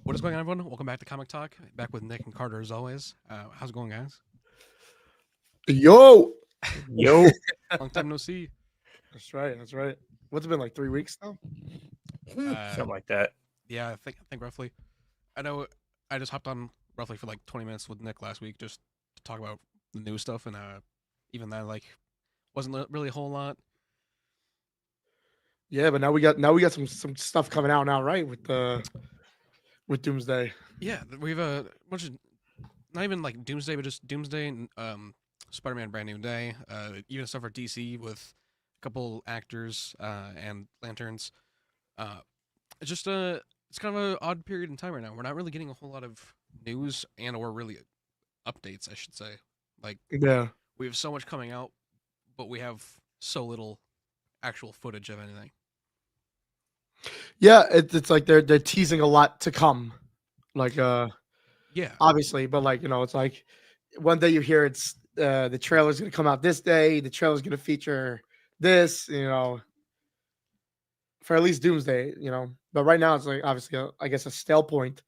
What is going on, everyone? Welcome back to Comic Talk. Back with Nick and Carter as always. How's it going, guys? Yo, Yo, Long time no see. that's right. That's right. What's it been like 3 weeks now? something like that. Yeah, I think roughly. I know. I just hopped on roughly for like 20 minutes with Nick last week just to talk about the new stuff, and even that wasn't really a whole lot. Yeah, but now we got some stuff coming out now, right? With Doomsday. Yeah, we have a bunch of not even like Doomsday, but just Doomsday and Spider-Man: Brand New Day. Even stuff for DC with a couple actors and lanterns. It's just it's kind of an odd period in time right now. We're not really getting a whole lot of news or really updates, I should say. Like Yeah. we have so much coming out, but we have so little actual footage of anything. Yeah, it's like they're teasing a lot to come. Like Yeah, obviously, but like, it's like one day you hear it's the trailer's gonna come out this day, the trailer's gonna feature this, for at least Doomsday, But right now it's like obviously I guess a stale point.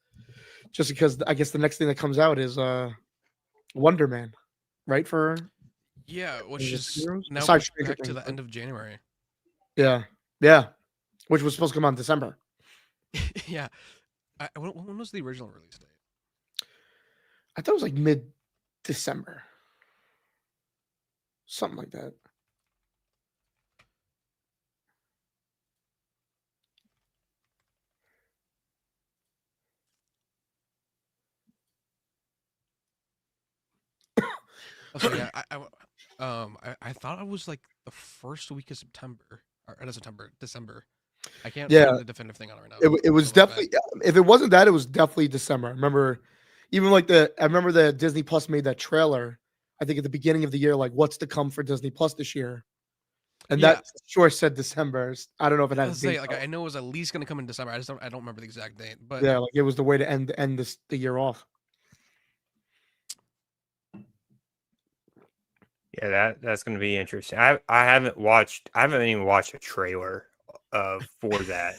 Just because I guess the next thing that comes out is Wonder Man, right? For yeah, which Is it is superheroes? now Besides pushed Stranger back to Things, the but- end of January. yeah, which was supposed to come out in December. Yeah, when was the original release date? I thought it was like mid-December, something like that. Oh, so yeah, I thought it was like the first week of September or not September, December. I can't Yeah. find the definitive thing on it right now. It was So look back. definitely, if it wasn't that, it was definitely December. I remember, even like I remember the Disney Plus made that trailer. I think at the beginning of the year, like what's to come for Disney Plus this year, and Yeah. that sure said December. I don't know if it I had a was gonna say, date. like I know it was at least gonna come in December. I don't remember the exact date, but Yeah, like it was the way to end the year off. Yeah, that's gonna be interesting. I haven't even watched a trailer for that.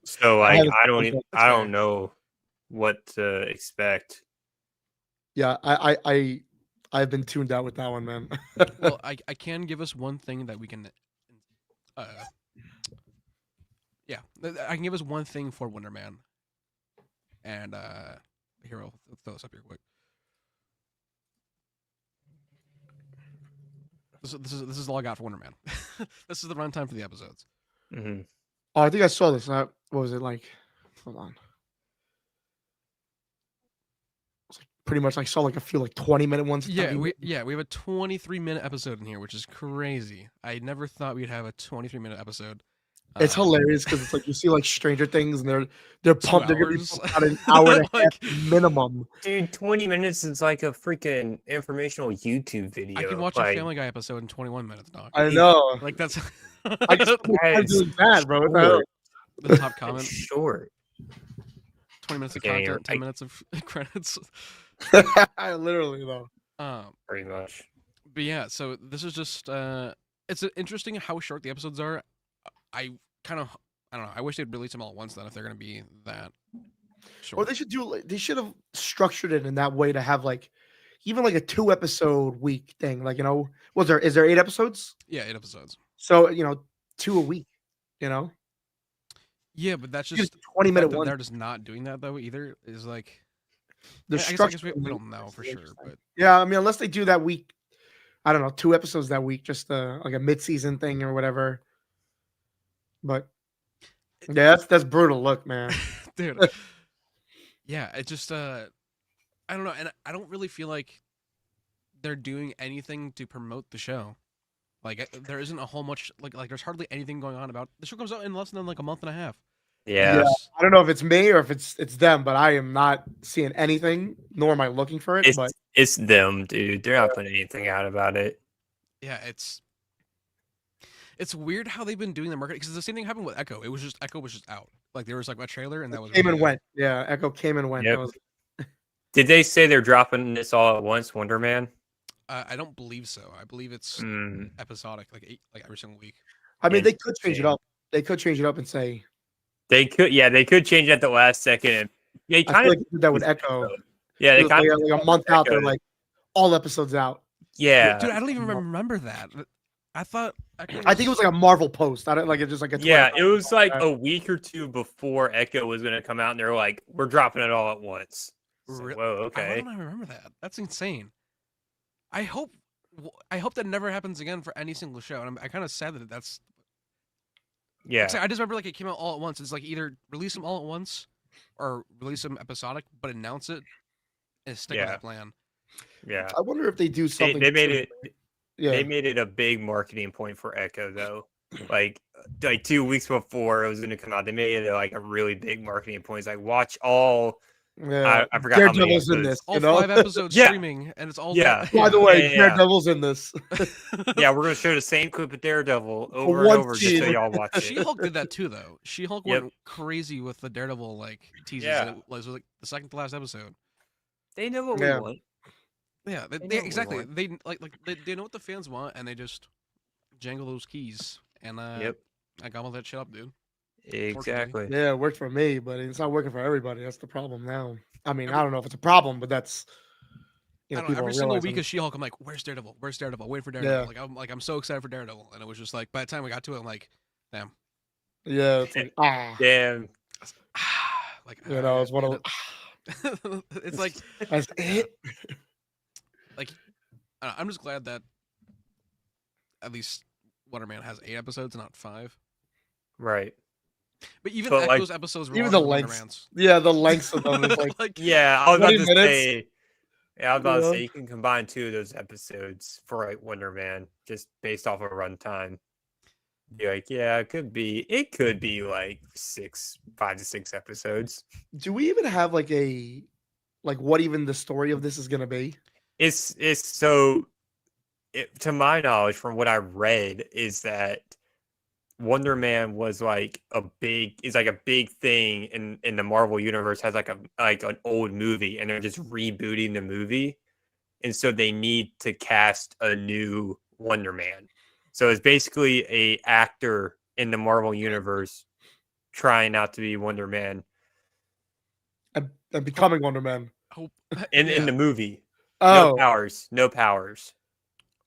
So I like haven't I don't seen e- it. I don't know what to expect. Yeah, I've been tuned out with that one, man. well, I can give us one thing that we can, uh, yeah, I can give us one thing for Wonder Man, and here I'll throw this up here quick. This is all I got for Wonder Man. This is the runtime for the episodes. hmm Oh, I think I saw this. What was it like? Hold on. It's like pretty much I saw like a few like 20-minute ones. Yeah, we have a 23-minute episode in here, which is crazy. I never thought we'd have a 23-minute episode. It's hilarious because it's like you see like Stranger Things and they're pumped. They're gonna be hours. pumped out an hour and a half Like- minimum. Dude, 20 minutes is like a freaking informational YouTube video. I could watch like, a Family Guy episode in 21 minutes, dog. I know. Like that's I just I'm doing that, bro. What the hell? the top It's comment. short. 20 minutes of Okay, content, you're 10 right. minutes of credits. Literally though. Pretty much. But yeah, so this is just it's interesting how short the episodes are. I don't know. I wish they'd release them all at once then if they're gonna be that short. Or they should have structured it in that way to have like even like a 2-episode week thing. Like, is there 8 episodes? Yeah, 8 episodes. So, 2 a week, Yeah, but that's Just just 20-minute that one. they're just not doing that though either is like The I guess structure. we don't know for sure, but Yeah, I mean, unless they do that week, I don't know, 2 episodes that week, just like a mid-season thing or whatever. But yeah, that's brutal. Look, man. dude. Yeah, it just I don't know, and I don't really feel like they're doing anything to promote the show. Like there isn't a whole much like there's hardly anything going on about the show comes out in less than like a month and a half. Yeah. There's- I don't know if it's me or if it's them, but I am not seeing anything, nor am I looking for it. But It's them, dude. They're not putting anything out about it. yeah, it's weird how they've been doing the marketing because the same thing happened with Echo. Echo was just out. Like there was like a trailer and that was came really and it. went. Yeah, Echo came and went. Yep. That was- Did they say they're dropping this all at once, Wonder Man? I don't believe so. I believe it's Mm, episodic, like every single week. I mean, they could change it Interesting. up. They could change it up and say, they could change it at the last second and Yeah, he I kind feel of like they did that with Echo. Yeah, It they was kind like, of like a month out. They're Echo. like all episodes out. Yeah, Dude, I don't even remember that. I thought I think it was like a Marvel post. I don't like it. Just like a Twitter yeah. It post was like that. a week or two before Echo was going to come out, and they're like, "We're dropping it all at once." It's like, whoa, Why okay. don't I remember that? That's insane. I hope that never happens again for any single show. And I kind of sad that that's. Yeah, I just remember like it came out all at once. It's like either release them all at once, or release them episodic, but announce it and stick with yeah, that plan. yeah. I wonder if they do They something. they made it. Yeah. They made it a big marketing point for Echo, though. Like 2 weeks before it was going to come out, they made it like a really big marketing point. It's like watch all. Yeah. I forgot how many Daredevil's in this. episodes. All You know. 5 episodes Yeah. streaming, and it's all Yeah. By the yeah. way, Yeah. Daredevil's in this. Yeah, we're gonna show the same clip of Daredevil over and one over just so scene. y'all watch it. She-Hulk did that too, though. She-Hulk Yep. went crazy with the Daredevil like teases. Yeah. It was like the second to last episode. They know what Yeah. we want. Yeah, They know they what we exactly. want. They they know what the fans want, and they just jangle those keys. And Yep. I gobbled that shit up, dude. Exactly. Yeah, it worked for me, but it's not working for everybody. That's the problem now. I mean, I don't know if it's a problem, but that's I don't know, people every are single realizing. week of She-Hulk, I'm like, "Where's Daredevil? Where's Daredevil? Wait for Daredevil!" Yeah. I'm so excited for Daredevil, and it was just like by the time we got to it, I'm like, "Damn!" Yeah, it's like Damn. Like you know, it's one of it's like that's it. like I'm just glad that at least Wonder Man has 8 episodes, not 5. Right. But even But, like, those episodes were even longer the than Wonder lengths. Man's. Yeah, the lengths of them is like Yeah, I was about 20 to minutes. say. Yeah, I was about to Yeah. say you can combine 2 of those episodes for like Wonder Man just based off of runtime. Be like, yeah, it could be like 5 to 6 episodes. Do we even have like what even the story of this is gonna be? It's so to my knowledge, from what I read, is that Wonder Man was like a big thing in the Marvel universe, has like an old movie, and they're just rebooting the movie, and so they need to cast a new Wonder Man. So it's basically a actor in the Marvel universe trying out to be Wonder Man And becoming Wonder Man. Hope in yeah. the movie. Oh, No powers.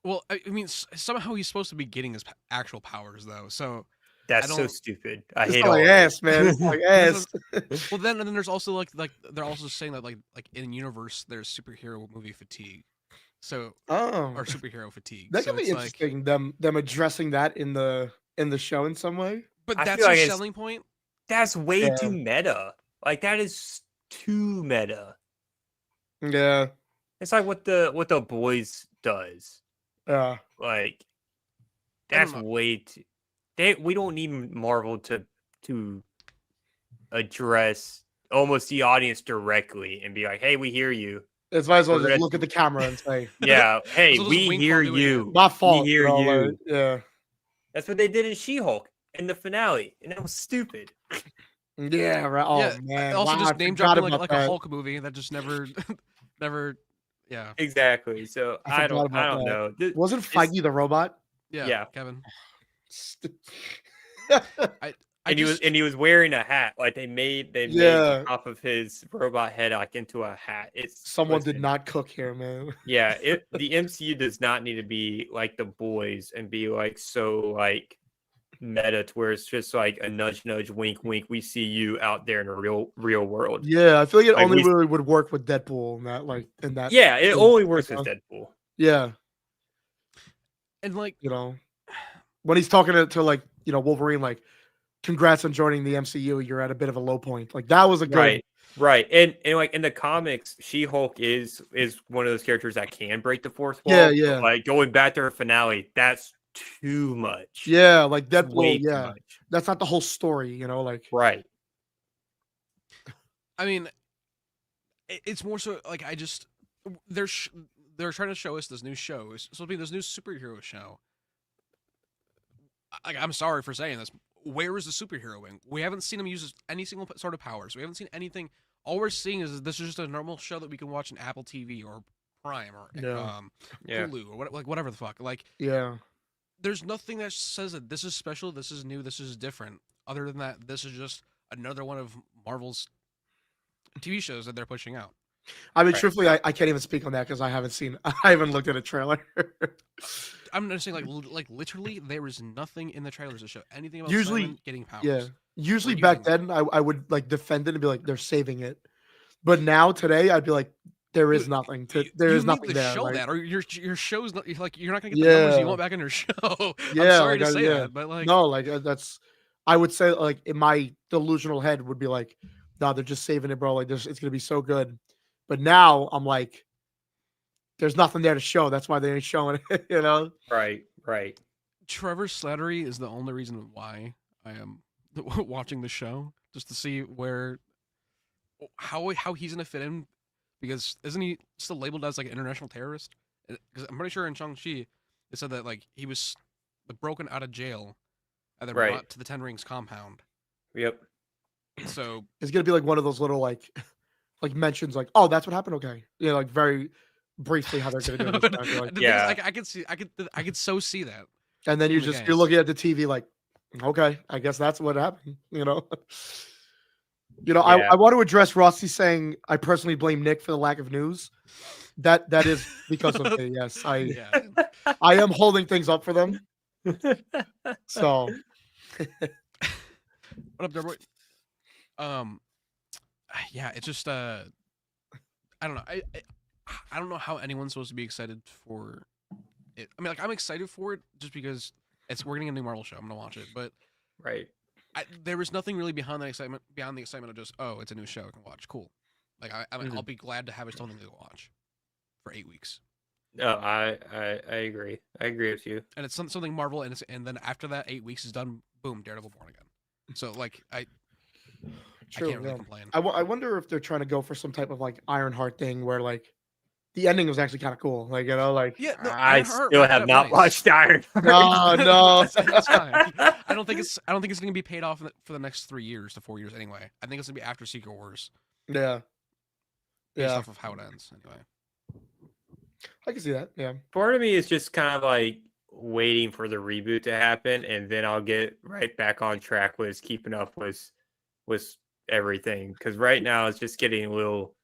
Well, I mean, somehow he's supposed to be getting his actual powers, though. So That's so don't- stupid. I it's hate not all like of ass, it. man. It's like This ass. well, then there's also like they're also saying that like in universe there's superhero movie fatigue, so Oh, or superhero fatigue. that so could be it's like, interesting. Them addressing that in the show in some way. but I that's feel like your it's- selling point. That's way Yeah. too meta. Like that is too meta. Yeah, It's like what the boys does. yeah. Like I don't that's know. way too. We don't need Marvel to address almost the audience directly and be like, "Hey, we hear you. It's might as well We're just gonna- look at the camera and say, Yeah, hey, So just we wink hear while doing it. you. "My fault." We hear you know, you." like, yeah, That's what they did in She-Hulk in the finale, and that was stupid. yeah. Right. Oh Yeah, man. also wow, just I name forgot dropping about like that. a Hulk movie that just never, never, yeah, Exactly. So I I forgot don't about that. know. Wasn't It's- Feige the robot? yeah, Yeah. Kevin. I And just, he was wearing a hat. Like they made Yeah. the top of his robot head like into a hat. It's Someone did listen, not cook here, man. Yeah, the MCU does not need to be like the boys and be like so like meta to where it's just like a nudge wink wink. We see you out there in the real world. Yeah, I feel like it Like, only we- really would work with Deadpool and that, like, in that. Yeah, it Yeah, only works with uh, Deadpool. Yeah, and like you know, when he's talking to like Wolverine, like, congrats on joining the MCU. You're at a bit of a low point. Like that was a good. Right. And like in the comics, She-Hulk is one of those characters that can break the fourth wall. Yeah, but, yeah. like going back to her finale, that's too much. Yeah, like It's way Deadpool. too Yeah, much. that's not the whole story. Like. Right. I mean, it's more so like they're trying to show us this new show. It's supposed to be this new superhero show. I'm sorry for saying this. Where is the superhero wing? We haven't seen him use any single sort of powers. We haven't seen anything. All we're seeing is this is just a normal show that we can watch on Apple TV or Prime or Yeah. Hulu or whatever the fuck. Like, Yeah. there's nothing that says that this is special, this is new, this is different. Other than that, this is just another one of Marvel's TV shows that they're pushing out. I mean, Right. truthfully, I can't even speak on that because I haven't looked at a trailer. I'm just saying, like literally, there is nothing in the trailers to show anything about Usually, Simon getting powers. Yeah. Usually Or back using then, I would like defend it and be like, they're saving it. But now today, I'd be like, there is Dude, nothing. You There is need nothing to there. show Like, that, or your show's not like you're not gonna get the numbers you Yeah. want back in your show. I'm Yeah, sorry like, to say yeah. that, but like, No, like that's. I would say like in my delusional head would be like, no, they're just saving it, bro. Like this, it's gonna be so good. But now I'm like, there's nothing there to show. That's why they ain't showing it. You know? Right. Trevor Slattery is the only reason why I am watching the show, just to see how he's gonna fit in, because isn't he still labeled as like an international terrorist? Because I'm pretty sure in Shang-Chi it said that like he was broken out of jail and then Right. brought to the Ten Rings compound. Yep. So It's gonna be like one of those little like mentions, like, oh, that's what happened. Okay, yeah, like very briefly how they're gonna do this. I feel like. the thing is, Yeah. I could so see that. And then in the you're games. looking at the TV like, okay, I guess that's what happened. You know. Yeah. I want to address Rossi saying I personally blame Nick for the lack of news. That is because of me. Yes, Yeah. I am holding things up for them. So What up, there, boy? Yeah, it's just I don't know. I don't know how anyone's supposed to be excited for it. I mean, like I'm excited for it just because we're getting a new Marvel show. I'm gonna watch it, but Right. there was nothing really behind the excitement of just, oh, it's a new show I can watch. Cool. Like I mean, Mhm. I'll be glad to have something to watch for 8 weeks. No, I agree. I agree with you. And it's something Marvel, and then after that 8 weeks is done, boom, Daredevil born again. So like I true. can't really Yeah. complain. I wonder if they're trying to go for some type of like Ironheart thing where like the ending was actually kind of cool. Like, you know, like Yeah, no, I Ironheart still wrapped it have up not nice. watched Iron. no. That's fine. I don't think it's going to be paid off for the next 3 years to 4 years anyway. I think it's going to be after Secret Wars, Yeah. based Yeah. off of how it ends anyway. I can see that. Yeah. Part of me is just kind of like waiting for the reboot to happen, and then I'll get right back on track with keeping up with everything. Because right now it's just getting a little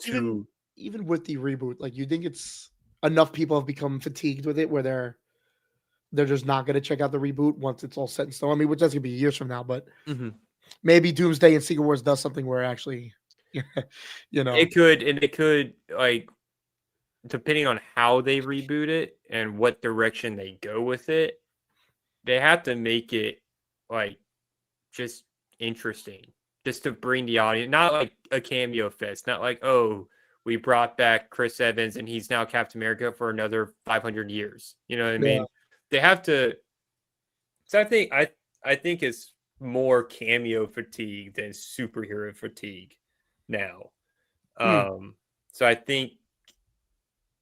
too. Even with the reboot, like you think it's enough people have become fatigued with it where they're just not going to check out the reboot once it's all set in stone. I mean, which that's going to be years from now, but Mhm. maybe Doomsday and Secret Wars does something where actually, you know, It could like, depending on how they reboot it and what direction they go with it, they have to make it like just interesting, just to bring the audience, not like a cameo fest, not like, oh, we brought back Chris Evans and he's now Captain America for another 500 years. You know what I mean? Yeah. They have to. So I think it's more cameo fatigue than superhero fatigue now. So I think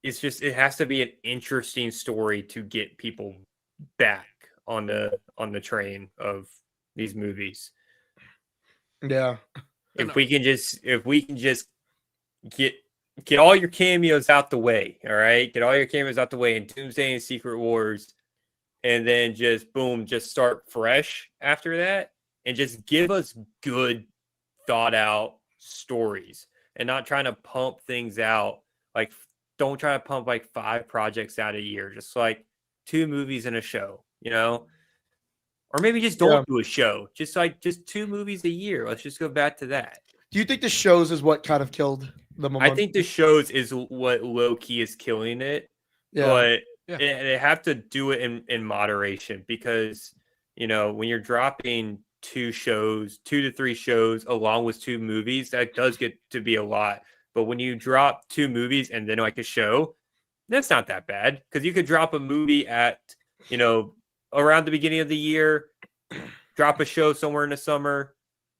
it's just, it has to be an interesting story to get people back on the train of these movies. yeah, If we can just get all your cameos out the way, all right? Get all your cameos out the way in Doomsday and Secret Wars, and then just boom, just start fresh after that, and just give us good, thought out stories, and not trying to pump things out. Like, don't try to pump like 5 projects out a year, just like 2 movies in a show, you know? Or maybe just don't do a show. Just 2 movies a year. Let's just go back to that. Do you think the shows is what kind of killed the momentum? I think the shows is what low key is killing it. Yeah. But Yeah. they have to do it in moderation, because, you know, when you're dropping 2 to 3 shows along with 2 movies, that does get to be a lot. But when you drop 2 movies and then like a show, that's not that bad, because you could drop a movie at, you know, around the beginning of the year, drop a show somewhere in the summer,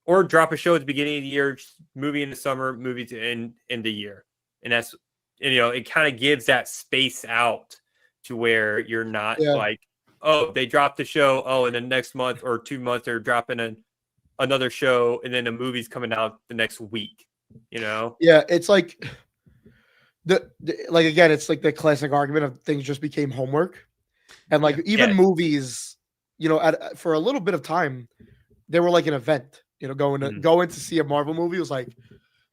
or drop a show at the beginning of the year, movie in the summer, movie to end in the year. And that's, you know, it kind of gives that space out to where you're not like, oh, they dropped the show, oh, and then next month or 2 months they're dropping another show, and then the movie's coming out the next week, you know? Yeah, it's like like again, it's like the classic argument of things just became homework. And like even movies, you know, for a little bit of time, they were like an event. You know, going to see a Marvel movie was like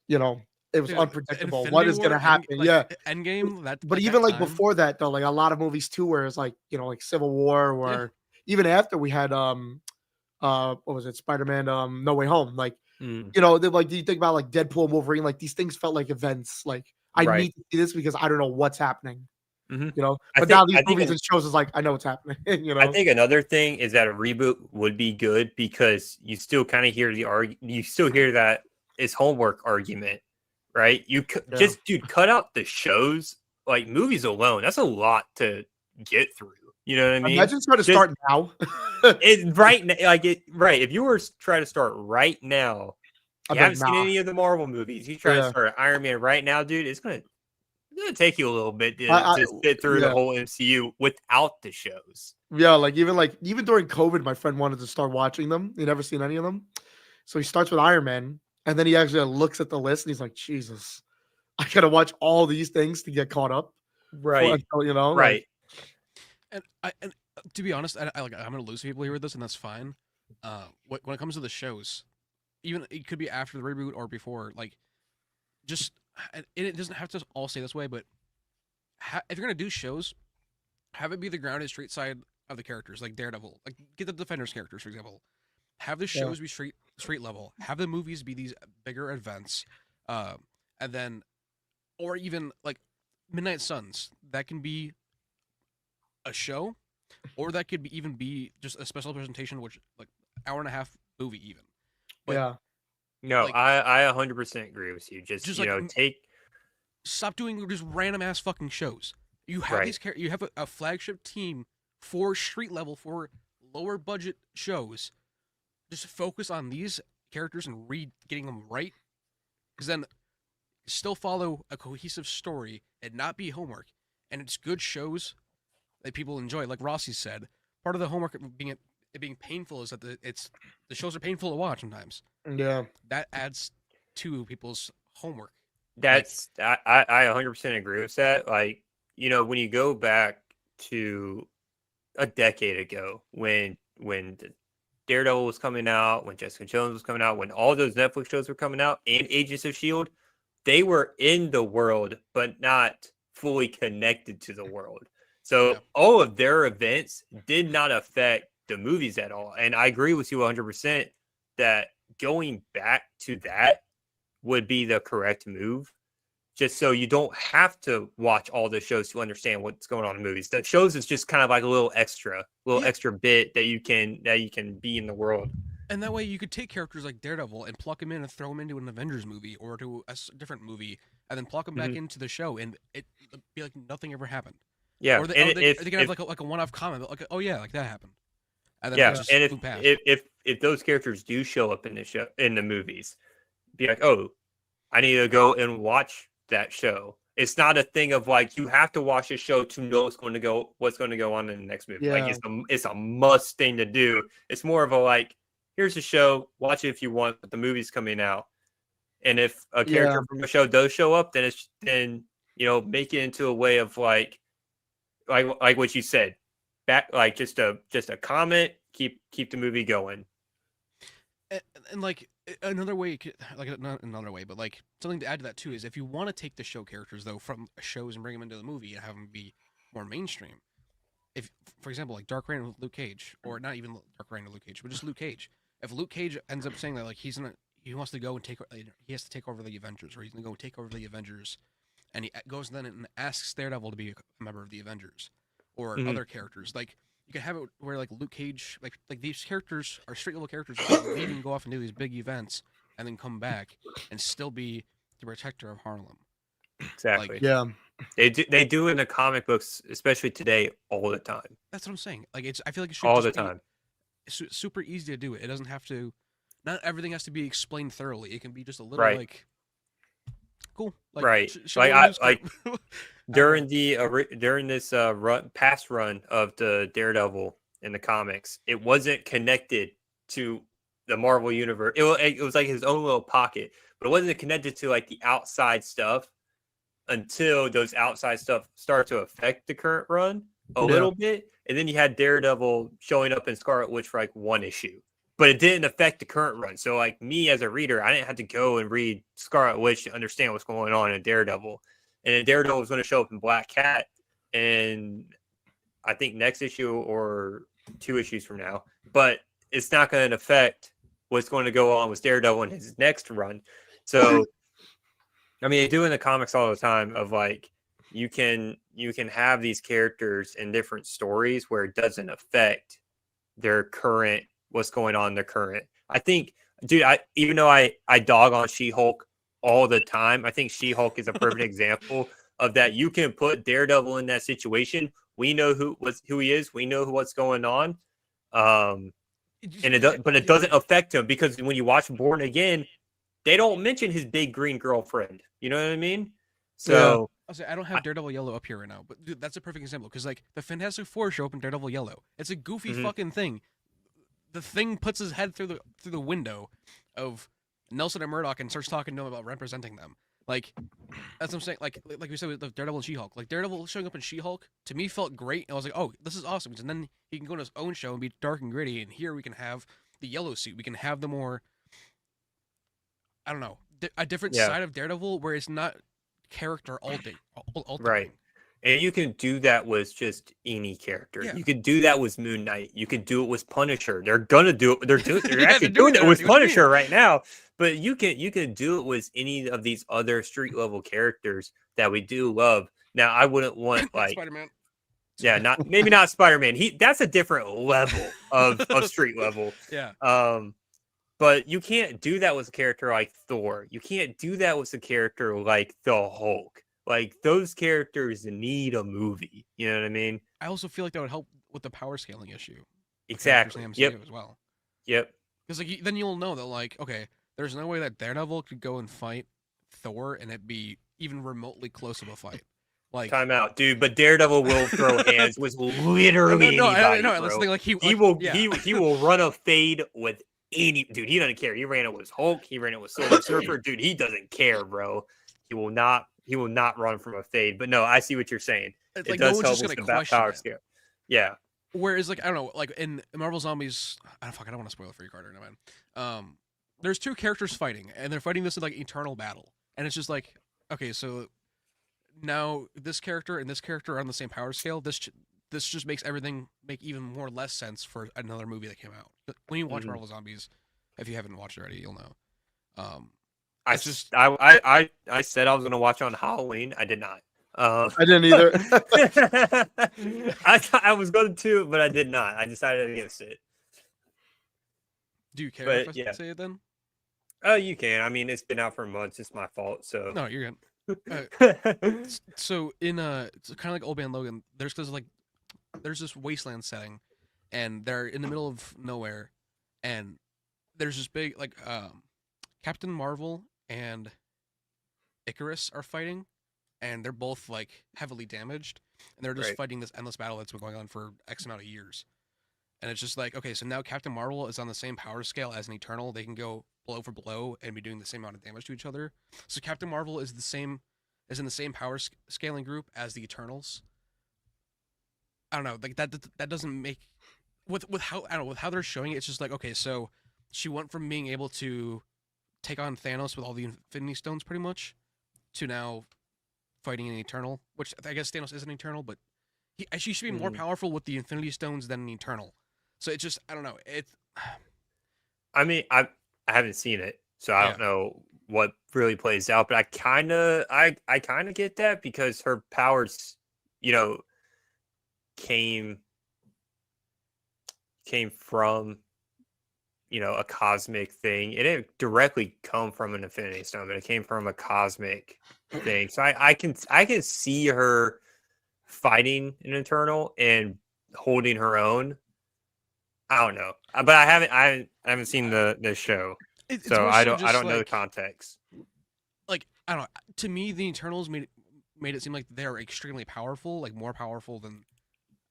it was Dude, unpredictable. What Infinity is War, gonna happen? Yeah. Endgame. That But like even that like time. before that though, like a lot of movies too, where it's like, like Civil War, Yeah. or even after we had what was it, Spider-Man No Way Home. Like, Mm, like, do you think about like Deadpool and Wolverine? Like these things felt like events. Like I right. need to see this because I don't know what's happening. Hmm. But now these movies and shows is like I know what's happening. I think another thing is that a reboot would be good because you still kind of hear you still hear that it's homework argument, right? Yeah. Dude, cut out the shows, like movies alone. That's a lot to get through. You know what I mean? Imagine trying to Just start now. it right now, right. If you were trying to start right now, I'd you be like, haven't seen nah. any of the Marvel movies. You try to Yeah. start Iron Man right now, dude. It's gonna take you a little bit I to sit through the yeah. whole MCU without the shows. Yeah, even during COVID, my friend wanted to start watching them. He'd never seen any of them. So he starts with Iron Man, and then he actually looks at the list and he's like, Jesus, I gotta watch all these things to get caught up. Right. Until, like, Right. And to be honest, I'm gonna lose people here with this, and that's fine. When it comes to the shows, even it could be after the reboot or before. Like, just it doesn't have to all stay this way, but if you're gonna do shows, have it be the grounded straight side of the characters, like Daredevil. Like, get the Defenders characters, for example. Have the shows be straight level. Have the movies be these bigger events, and then, or even like Midnight Suns. That can be a show, or that could even be just a special presentation, which like hour and a half movie even. But yeah. No, like, I 100% agree with you. Just like take stop doing just random ass fucking shows. You have right. you have a flagship team for street level, for lower budget shows. Just focus on these characters and getting them right, because then still follow a cohesive story and not be homework. And it's good shows that people enjoy. Like Rossi said, part of the homework of being painful is that the shows are painful to watch sometimes. Yeah. That adds to people's homework. That's I 100% agree with that. Like, when you go back to a decade ago when the Daredevil was coming out, when Jessica Jones was coming out, when all those Netflix shows were coming out, and Agents of S.H.I.E.L.D., they were in the world, but not fully connected to the world. So all of their events did not affect the movies at all. And I agree with you 100% that going back to that would be the correct move. Just so you don't have to watch all the shows to understand what's going on in movies. The shows is just kind of like a little extra bit that you can be in the world. And that way you could take characters like Daredevil and pluck them in and throw them into an Avengers movie or to a different movie, and then pluck them back into the show, and it be like nothing ever happened. Yeah, or they can have like a one-off comment, like, oh yeah, like that happened. And then just and move past. if those characters do show up in the movies, be like, oh, I need to go and watch that show. It's not a thing of like you have to watch a show to know what's going to go on in the next movie. Yeah. Like it's a must thing to do. It's more of a like, here's a show, watch it if you want, but the movie's coming out. And if a character from a show does show up, then make it into a way of like what you said, back like just a comment, keep the movie going. And like another way, like not another way, but like something to add to that too is if you want to take the show characters though from shows and bring them into the movie and have them be more mainstream. If, for example, like Dark Reign with Luke Cage, or not even Dark Reign with Luke Cage, but just Luke Cage. If Luke Cage ends up saying that like he wants to go and he has to take over the Avengers, or he's gonna go take over the Avengers, and he goes then and asks Daredevil to be a member of the Avengers, or other characters like. You can have it where like Luke Cage, like these characters are straight level characters who can leave and go off and do these big events, and then come back and still be the protector of Harlem. Exactly. Like, yeah. They do in the comic books, especially today, all the time. That's what I'm saying. Like I feel like it should all the time. Super easy to do it. It doesn't have to. Not everything has to be explained thoroughly. It can be just a little like. Cool. Like, right. During this past run of the Daredevil in the comics, it wasn't connected to the Marvel universe. It was like his own little pocket, but it wasn't connected to like the outside stuff until those outside stuff start to affect the current run a little bit. And then you had Daredevil showing up in Scarlet Witch for like one issue. but it didn't affect the current run. So like me as a reader, I didn't have to go and read Scarlet Witch to understand what's going on in Daredevil. And then Daredevil was going to show up in Black Cat, and I think next issue or 2 issues from now, but it's not going to affect what's going to go on with Daredevil in his next run. So, I mean, they do in the comics all the time of like, you can have these characters in different stories where it doesn't affect their current, what's going on in their current. I think, dude, even though I dog on She-Hulk all the time, I think She-Hulk is a perfect example of that. You can put Daredevil in that situation. We know who he is. We know what's going on. But it doesn't affect him, because when you watch Born Again, they don't mention his big green girlfriend. You know what I mean? So I don't have Daredevil Yellow up here right now, but dude, that's a perfect example, because like the Fantastic Four show up in Daredevil Yellow. It's a goofy fucking thing. The Thing puts his head through the window of Nelson and Murdoch and starts talking to him about representing them. Like, that's what I'm saying. Like we said with the Daredevil and She-Hulk. Like, Daredevil showing up in She-Hulk, to me, felt great. And I was like, oh, this is awesome. And then he can go on his own show and be dark and gritty. And here we can have the yellow suit. We can have the more, I don't know, a different side of Daredevil where it's not character altering. Right. And you can do that with just any character. Yeah. You could do that with Moon Knight. You could do it with Punisher. They're gonna do it. They're Yeah, actually doing it with What do you Punisher mean? right now. But you can do it with any of these other street level characters that we do love. Now, I wouldn't want like Spider-Man. maybe not Spider-Man. That's a different level of street level. Yeah. But you can't do that with a character like Thor. You can't do that with a character like the Hulk. Like, those characters need a movie. You know what I mean? I also feel like that would help with the power scaling issue. Exactly. MCU Yep. as well. Yep. Because like then you'll know that like, okay, there's no way that Daredevil could go and fight Thor and it be even remotely close of a fight. Like, Time out, dude. But Daredevil will throw hands with literally no, anybody. no, bro. that's the thing. Like He will run a fade with any dude. He doesn't care. He ran it with Hulk. He ran it with Silver Surfer. Dude, he doesn't care, bro. He will not run from a fade. But no, I see what you're saying. It's It like does no one's help just with gonna the question power it. scale. Yeah. Whereas like I don't know, like in Marvel Zombies, I don't want to spoil it for you, Carter. No man. There's 2 characters fighting, and they're fighting this in like eternal battle, and it's just like, okay, so now this character and this character are on the same power scale. This just makes everything make even more or less sense for another movie that came out. When you watch Marvel Zombies, if you haven't watched it already, you'll know. I just I said I was gonna watch on Halloween. I did not. I didn't either. I was going to, but I did not. I decided against it. do you care But, if I yeah. say it then? Oh, you can. I mean, it's been out for months. It's my fault. So No, you're good. So in it's kind of like Old Man Logan. There's this wasteland setting, and they're in the middle of nowhere, and there's this big like Captain Marvel and Icarus are fighting, and they're both like heavily damaged, and they're just Right. fighting this endless battle that's been going on for X amount of years. And it's just like, okay, so now Captain Marvel is on the same power scale as an Eternal. They can go blow for blow and be doing the same amount of damage to each other. So Captain Marvel is in the same power scaling group as the Eternals. I don't know, like that doesn't make with how I don't know with how they're showing it. It's just like, okay, so she went from being able to take on Thanos with all the Infinity Stones, pretty much, to now fighting an Eternal. Which I guess Thanos is an Eternal, but she should be more powerful with the Infinity Stones than an Eternal. So it's just I don't know. I mean, I haven't seen it, so I don't know what really plays out. But I kind of get that, because her powers, came from a cosmic thing. It didn't directly come from an Infinity Stone, but it came from a cosmic thing. So I can see her fighting an Eternal and holding her own. I don't know, but I haven't seen the show, so I don't know the context. Like I don't know. To me, the Eternals made it seem like they're extremely powerful, like more powerful than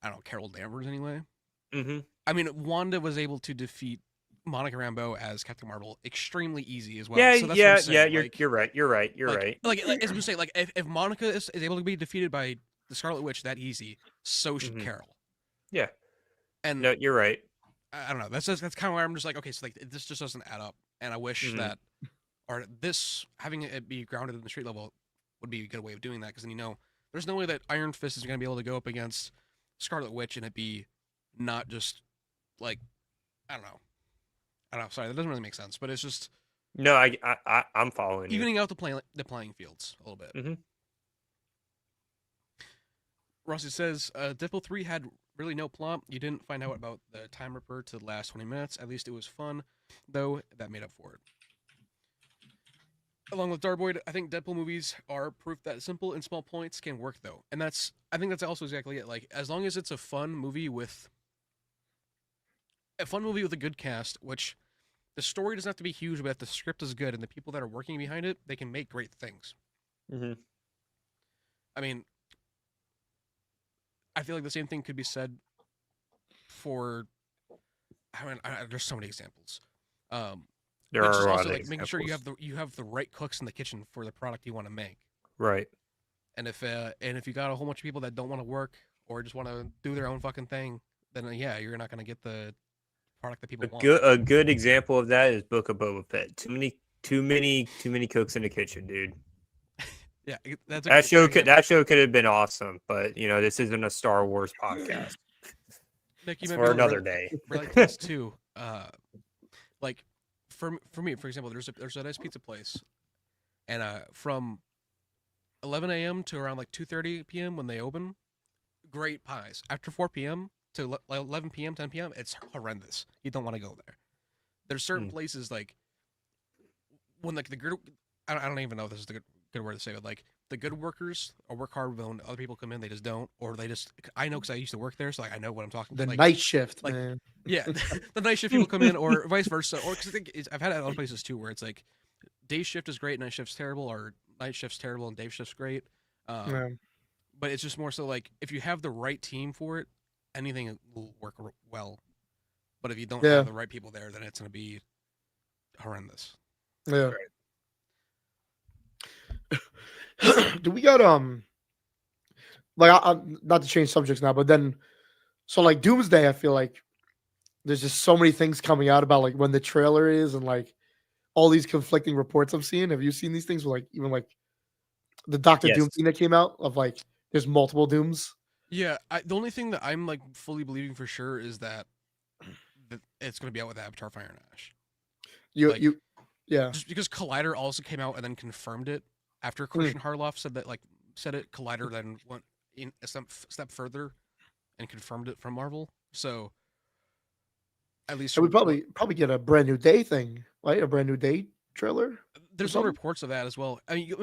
I don't know Carol Danvers anyway. Mm-hmm. I mean, Wanda was able to defeat Monica Rambeau as Captain Marvel extremely easy as well. Yeah, so that's what I'm saying. You're right. You're right. Like as we say, like if Monica is able to be defeated by the Scarlet Witch that easy, so should Carol. Yeah. And no, you're right. I don't know. That's kind of where I'm just like, okay, so like this just doesn't add up, and I wish Mhm. that, or this having it be grounded in the street level would be a good way of doing that, because then there's no way that Iron Fist is going to be able to go up against Scarlet Witch and it be not just like I don't know. I don't know. Sorry, that doesn't really make sense, but it's just No, I'm following you. evening out the playing fields a little bit. Mm-hmm. Rossi says, Deadpool 3 had really no plot. You didn't find out about the Time Ripper to the last 20 minutes. At least it was fun, though that made up for it. Along with Darboyd, I think Deadpool movies are proof that simple and small points can work, though. And I think that's also exactly it. Like, as long as it's a fun movie with a good cast, which the story doesn't have to be huge, but if the script is good and the people that are working behind it, they can make great things. Mm-hmm. I mean, I feel like the same thing could be said for. There's so many examples. There But are just a lot also of like making sure examples. you have the right cooks in the kitchen for the product you want to make. Right. And if you got a whole bunch of people that don't want to work or just want to do their own fucking thing, then yeah, you're not gonna get the product that people want. A good example of that is Book of Boba Fett. Too many cooks in the kitchen, dude. Yeah, That show could have been awesome, but this isn't a Star Wars podcast. Nick, you It's might for be able to another day. relate to this too. Like for me, for example, there's a nice pizza place, and from 11 a.m. to around like 2:30 p.m. when they open, great pies. After 4 p.m. to 11 p.m., 10 p.m., it's horrendous. You don't want to go there. There's certain places like when like the good, I don't even know if this is the good word to say, but like the good workers work hard, but when other people come in, they just don't, or they just. I know because I used to work there, so like I know what I'm talking. The like, night shift, like, man. Yeah, the night shift people come in, or vice versa, or because I think I've had it at other places too, where it's like day shift is great, night shift's terrible, or night shift's terrible and day shift's great. Yeah. But it's just more so like if you have the right team for it, anything will work well. But if you don't have the right people there, then it's going to be horrendous. Yeah. Do we got like I'm not to change subjects now, but then so like Doomsday, I feel like there's just so many things coming out about like when the trailer is and like all these conflicting reports I'm seeing. Have you seen these things with like even like the Doctor Doom Yes. thing that came out of like there's multiple Dooms? Yeah, the only thing that I'm like fully believing for sure is that it's going to be out with Avatar: Fire and Ash. Yeah. Just because Collider also came out and then confirmed it after Christian Harloff said it. Collider then went in a step further and confirmed it from Marvel. So at least we probably get a brand new day thing, right? A brand new day trailer. There's some reports of that as well. I mean,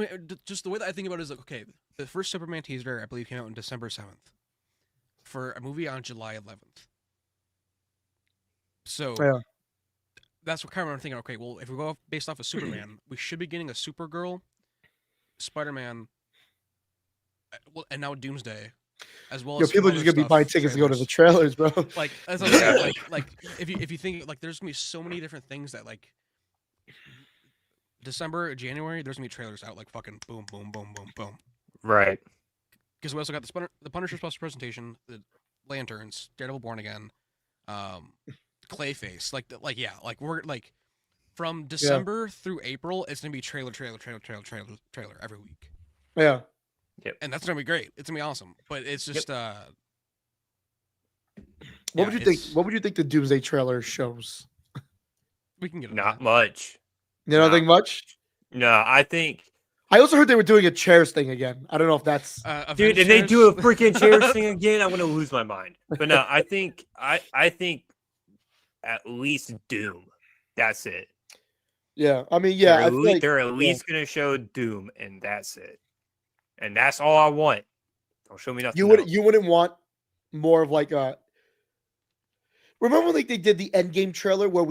just the way that I think about it is like, okay, the first Superman teaser I believe came out on December 7th for a movie on July 11th. So Yeah. that's what kind of I'm thinking. Okay, well, if we go based off of Superman, we should be getting a Supergirl, Spider-Man, and now Doomsday, as well as people are just gonna be buying tickets to go to the trailers, bro. Like as I said, like if you think like there's gonna be so many different things that like December, January, there's gonna be trailers out like fucking boom, boom, boom, boom, boom. Right. Because we also got the Punisher special presentation, the Lanterns, Daredevil Born Again, Clayface, like we're like from December through April, it's gonna be trailer every week. Yeah. Yep. And that's gonna be great. It's gonna be awesome. But it's just What would you think? What would you think the Doomsday trailer shows? We can get it. Not much. You don't think much? No, I think. I also heard they were doing a chairs thing again. I don't know if that's dude. If they do a freaking chairs thing again, I'm gonna lose my mind. But no, I think at least Doom. That's it. Yeah, I mean, yeah, they're at least gonna show Doom, and that's it. And that's all I want. Don't show me nothing. You wouldn't want more of like a. Remember, like they did the Endgame trailer where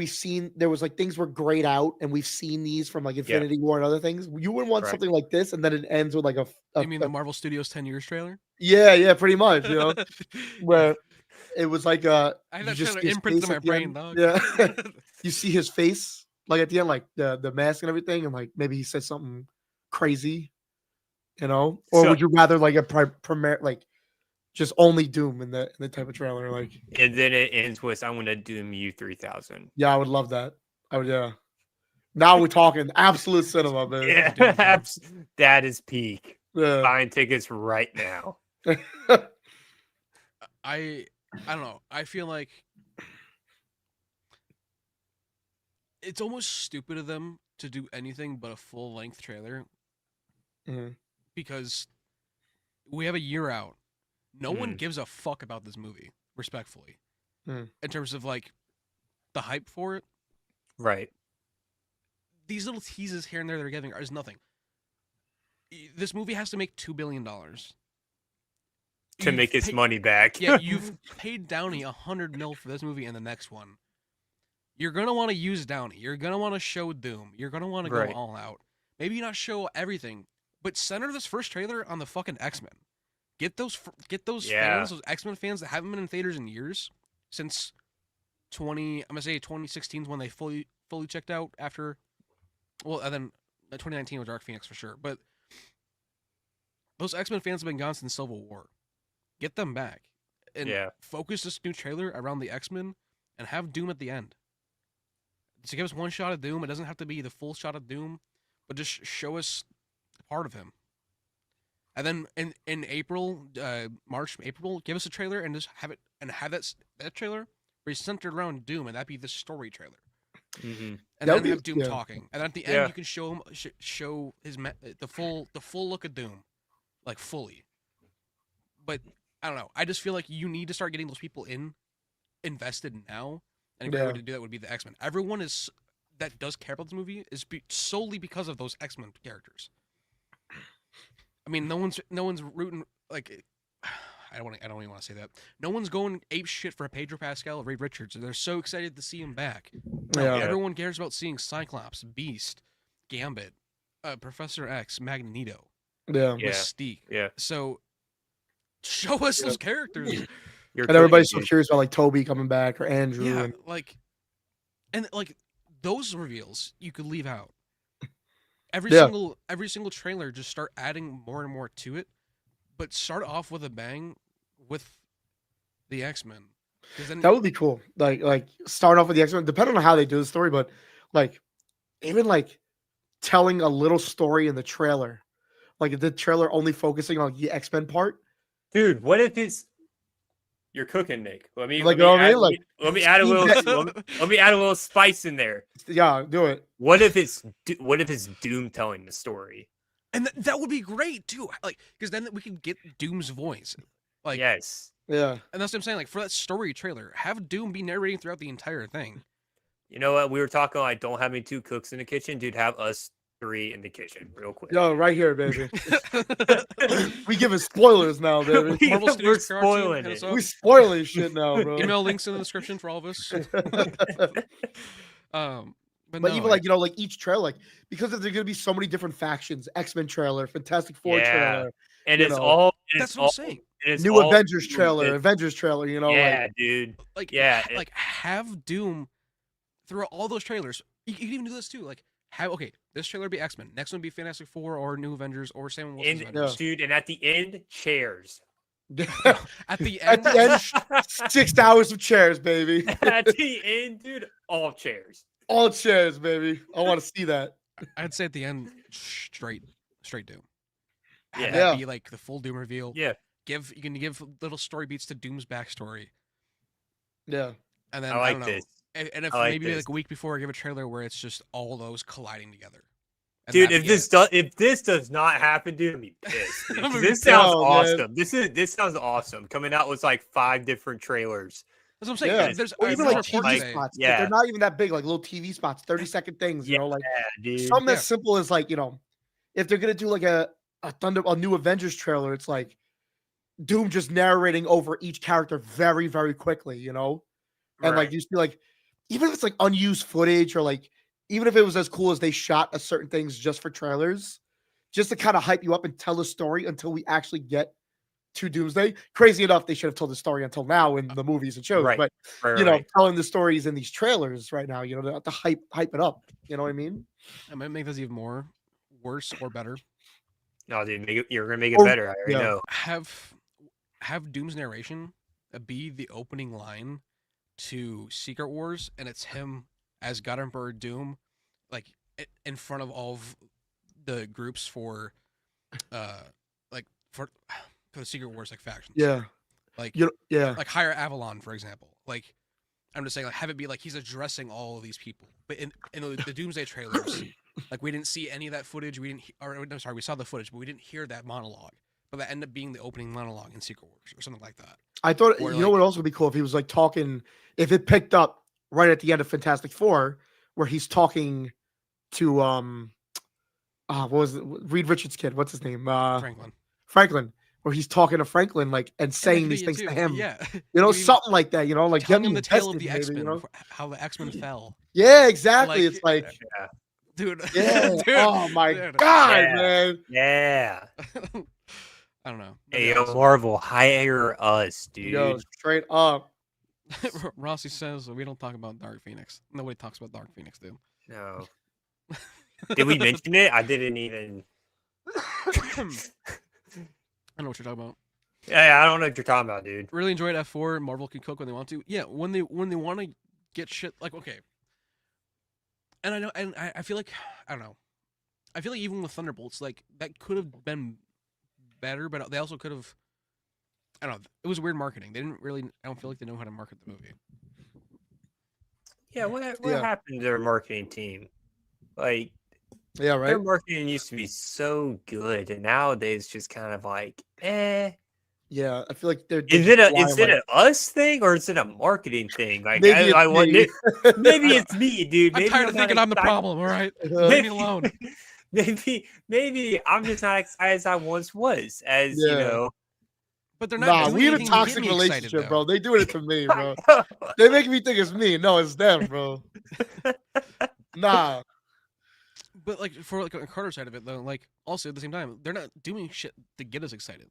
there was like things were grayed out, and we've seen these from like Infinity War and other things. You wouldn't want something like this, and then it ends with like a. You mean the Marvel Studios 10 years trailer? Yeah, pretty much. You know, where it was like I had that trailer imprinted in my brain, dog. Yeah, you see his face like at the end, like the mask and everything, and like maybe he says something crazy. You know, or would you rather like a primary like just only Doom in the type of trailer. Like, And then it ends with "I'm gonna doom you 3000." yeah, I would love that. I would, yeah. Now we're talking absolute cinema, baby. Yeah, that is peak. Yeah. Buying tickets right now. I don't know. I feel like it's almost stupid of them to do anything but a full length trailer Mhm. because we have a year out. No one Mm. gives a fuck about this movie, respectfully. Mm. In terms of like the hype for it. Right. These little teases here and there they're giving is nothing. This movie has to make $2 billion. To make its money back. Yeah, you've paid Downey $100 million for this movie and the next one. You're gonna want to use Downey. You're gonna want to show Doom. You're gonna want to go Right. all out. Maybe not show everything, but center this first trailer on the fucking X-Men. Get those Yeah. fans, those X-Men fans that haven't been in theaters in years since 2016 is when they fully checked out after. Well, and then 2019 was Dark Phoenix for sure, but those X-Men fans have been gone since Civil War. Get them back and Yeah. focus this new trailer around the X-Men and have Doom at the end. To give us one shot of Doom, it doesn't have to be the full shot of Doom, but just show us part of him. And then in April, April, give us a trailer and just have it and have that trailer be centered around Doom, and that be the story trailer. Mm-hmm. And That then would be- have Doom yeah. talking, and at the end Yeah. you can show him show his the full look of Doom, like fully. But I don't know. I just feel like you need to start getting those people invested now, and a great Yeah. way to do that would be the X-Men. Everyone that does care about this movie is solely because of those X-Men characters. I mean, no one's rooting like. I don't even want to say that. No one's going ape shit for Pedro Pascal or Ray Richards. They're so excited to see him back. No, Yeah. everyone cares about seeing Cyclops, Beast, Gambit, Professor X, Magneto, Yeah. Yeah. Mystique. Yeah. So show us those characters. You're And everybody's so crazy. curious about like Toby coming back or Andrew. Yeah, And and those reveals you could leave out. Every Yeah. single trailer, just start adding more and more to it, but start off with a bang with the X-Men. Then that would be cool. Like start off with the X-Men, depending on how they do the story, but like even like telling a little story in the trailer. Like the trailer only focusing on the X-Men part. Dude, what if it's you're cooking, Nick? Let me Like, let me, you know what I add, mean? Like, let me add a little Steam let me add a little spice in there. Yeah, do it. What if it's Doom telling the story? and that would be great too. Like because then we could get Doom's voice. Like Yes. Yeah. and that's what I'm saying. Like for that story trailer, have Doom be narrating throughout the entire thing. You know what? We were talking like don't have any two cooks in the kitchen, dude. Have us three in the kitchen, real quick. Yo, right here, baby. We giving spoilers now, baby. Marvel We're Studios PR team, spoiling hit us it. up. We spoiling shit now, bro. Email links in the description for all of us. But But no, even like, you know, like each trailer, like because if there's gonna be so many different factions, X-Men trailer, Fantastic Four Yeah. trailer, And you it's know, all that's what I'm saying. new Avengers trailer, you know, Yeah, like dude. Like Yeah, like have Doom throughout all those trailers. You can even do this too. Like have this trailer be X-Men, next one be Fantastic Four or New Avengers or Sam Wilson's and Avengers. dude, and at the end, chairs. At the at end, the end, 6 hours of chairs, baby. At the end, dude, all chairs. All chairs, baby. I want to see that. I'd say at the end, straight Doom. Have Yeah. that Yeah. be like the full Doom reveal. Yeah. You can give little story beats to Doom's backstory, Yeah. and then I I like don't know. this. And if I like maybe this. like a week before, I give a trailer where it's just all those colliding together. And Dude, that if this does not happen, dude, I'm gonna be pissed. dude, 'cause I'm gonna be this sounds pissed. awesome. This sounds awesome. Coming out with like 5 different trailers. That's what I'm saying. Yeah. There's Or even there's like TV reports today. spots. Yeah. They're not even that big, like little TV spots, 30-second things, you know, like dude. something as Yeah. simple as like, you know, if they're gonna do like a new Avengers trailer, it's like Doom just narrating over each character very, very quickly, you know? And like Right. you see like even if it's like unused footage or like even if it was as cool as they shot a certain things just for trailers, just to kind of hype you up and tell the story until we actually get to Doomsday. Crazy enough, they should have told the story until now in the movies and shows, Right. but Right, you know, right. telling the stories in these trailers right now, you know, to hype it up. You know what I mean? I might make this even more worse or better. No, dude, you're gonna make it Or- better. I already yeah. know. have Doom's narration be the opening line to Secret Wars, and it's him as God Emperor Doom, like in front of all of the groups for, like for the Secret Wars like factions. Yeah. Like yeah. like Higher Avalon, for example. Like I'm just saying, like have it be like he's addressing all of these people. But in the Doomsday trailers, like we didn't see any of that footage. We didn't, I'm sorry, we saw the footage, but we didn't hear that monologue. But that ended up being the opening monologue in Secret Wars or something like that. I thought Or you like, know what else would be cool if he was like talking. If it picked up right at the end of Fantastic Four, where he's talking to what was it? Reed Richards' kid? What's his name? Franklin. Where he's talking to Franklin, like, and saying these things to him. Yeah. You know, something like that. You know, like telling get him me the tale of invested, the maybe, X-Men, you know? how the X-Men fell. Yeah, exactly. Like, It's like, Yeah. dude. yeah. Dude, oh my dude. god, Yeah. man. Yeah. I don't know. Hey, yo, Marvel, hire us, dude. Yo, straight up. Rossi says we don't talk about Dark Phoenix. Nobody talks about Dark Phoenix, dude. No. Did we mention it? I didn't even. I know what you're talking about. Yeah, I don't know what you're talking about, dude. Really enjoyed F4. Marvel can cook when they want to. Yeah, when they want to get shit like okay. And I know, and I feel like I don't know. I feel like even with Thunderbolts, like that could have been better, but they also could have. I don't know. It was weird marketing. They didn't really. I don't feel like they know how to market the movie. Yeah, what happened to their marketing team? Like, Yeah, right. their marketing used to be so good, and nowadays just kind of like, eh. Yeah, I feel like they're. Is it an us thing or is it a marketing thing? Like, Maybe I want me. maybe it's me, dude. I'm Maybe tired of thinking I'm the problem. All right, leave me alone. Maybe I'm just not excited as I once was. As you know, but they're not. Nah, we in a anything to toxic get me relationship, excited, bro. They doing it to me, bro. They make me think it's me. No, it's them, bro. Nah. But like for like a Carter side of it though, like also at the same time, they're not doing shit to get us excited.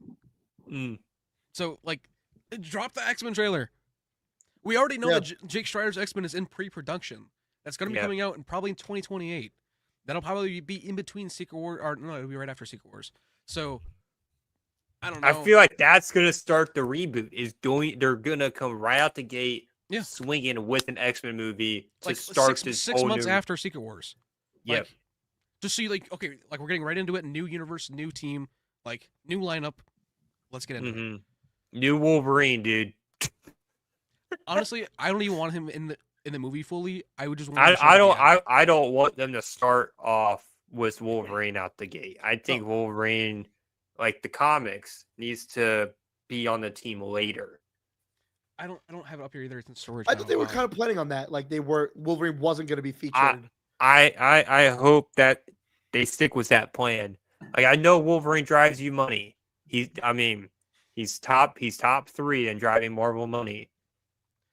So like, drop the X-Men trailer. We already know that Jake Schreider's X-Men is in pre-production. That's gonna be coming out in probably in 2028. That'll probably be in between Secret Wars, or no, it'll be right after Secret Wars. So I don't know. I feel like that's gonna start the reboot. They're gonna come right out the gate, swinging with an X-Men movie to like start six months after Secret Wars. Yeah. Like, just so you like, okay, like we're getting right into it. New universe, new team, like new lineup. Let's get into it. New Wolverine, dude. Honestly, I don't even want him in the movie fully. I would just want. I don't want them to start off with Wolverine out the gate. I think Wolverine, like the comics, needs to be on the team later. I don't have it up here either. It's in storage. I thought they were kind of planning on that. Like Wolverine wasn't going to be featured. I hope that they stick with that plan. Like I know Wolverine drives you money. He's top 3 in driving Marvel money.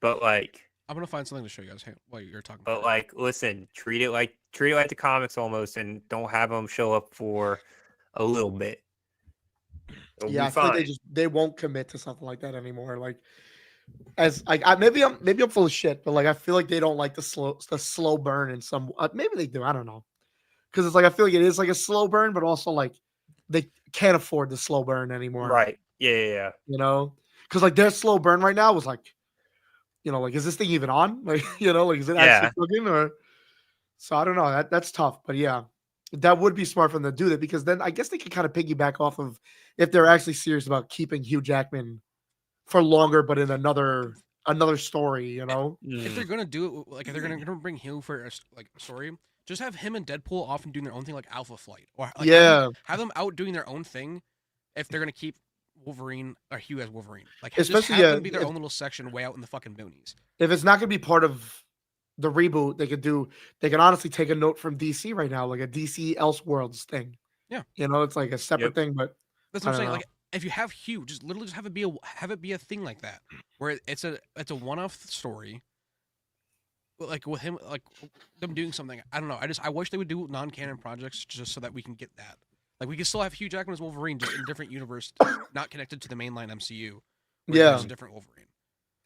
But like I'm gonna find something to show you guys while you're talking. But like, listen, treat it like the comics almost, and don't have them show up for a little bit. I feel like they won't commit to something like that anymore. Like, as like maybe I'm full of shit, but like I feel like they don't like the slow burn in some. Maybe they do. I don't know, because it's like I feel like it is like a slow burn, but also like they can't afford the slow burn anymore. Right? Yeah. You know, because like their slow burn right now was like, you know, like is this thing even on? Like, you know, like is it actually cooking or? So I don't know. That's tough, but yeah, that would be smart for them to do that because then I guess they could kind of piggyback off of if they're actually serious about keeping Hugh Jackman for longer, but in another story, you know. If they're gonna do it, like if they're gonna bring Hugh for a story, just have him and Deadpool often doing their own thing, like Alpha Flight, or like have them out doing their own thing. If they're gonna keep Wolverine or Hugh as Wolverine, like especially have them be their own little section way out in the fucking boonies. If it's not gonna be part of the reboot, they can honestly take a note from DC right now, like a DC Elseworlds thing. Yeah, you know, it's like a separate thing, but that's what I'm saying. Like, if you have Hugh, just literally just have it be a thing like that, where it's a one-off story. Like with him, like them doing something. I don't know. I wish they would do non-canon projects just so that we can get that. Like we can still have Hugh Jackman as Wolverine, just in a different universe, not connected to the mainline MCU. Yeah, it's a different Wolverine.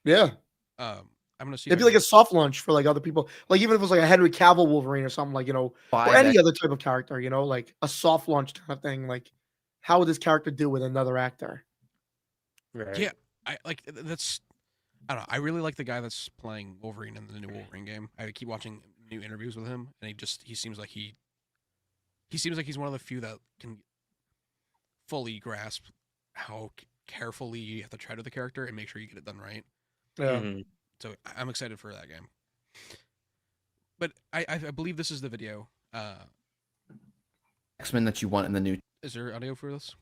Yeah. I'm gonna see. It'd be like a soft launch for like other people. Like even if it was like a Henry Cavill Wolverine or something, like, you know, or any other type of character, you know, like a soft launch kind of thing. Like, how would this character do with another actor? Right. Yeah, I like that's. I don't know. I really like the guy that's playing Wolverine in the new Wolverine game. I keep watching new interviews with him, and he seems like he's one of the few that can fully grasp how carefully you have to tread with the character and make sure you get it done right. Yeah. Mhm. So I'm excited for that game. But I believe this is the video. X-Men that you want in the new. Is there audio for this?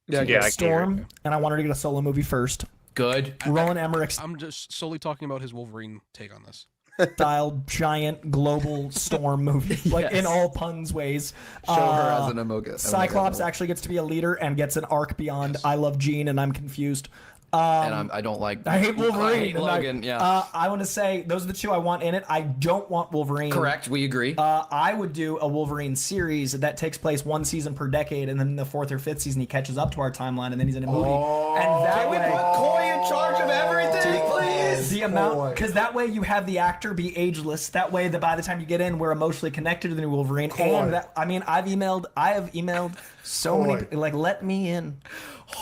Yeah. Yeah, I can hear Storm, and I want her to get a solo movie first. Good. Roland Emmerich's I'm just solely talking about his Wolverine take on this. style, giant global Storm movie, like in Yes. all puns ways. Show her as an Omega. Cyclops actually gets to be a leader and gets an arc beyond I love Jean and I'm confused. And I don't like. I hate Wolverine. I hate and Logan. Yeah. I want to say those are the two I want in it. I don't want Wolverine. Correct. We agree. I would do a Wolverine series that takes place one season per decade, and then in the 4th or 5th season he catches up to our timeline, and then he's in a movie. And that way, Coy in charge of everything, please? the amount, because that way you have the actor be ageless. That way, by the time you get in, we're emotionally connected to the new Wolverine. And that, I mean, I have emailed so many, like, let me in.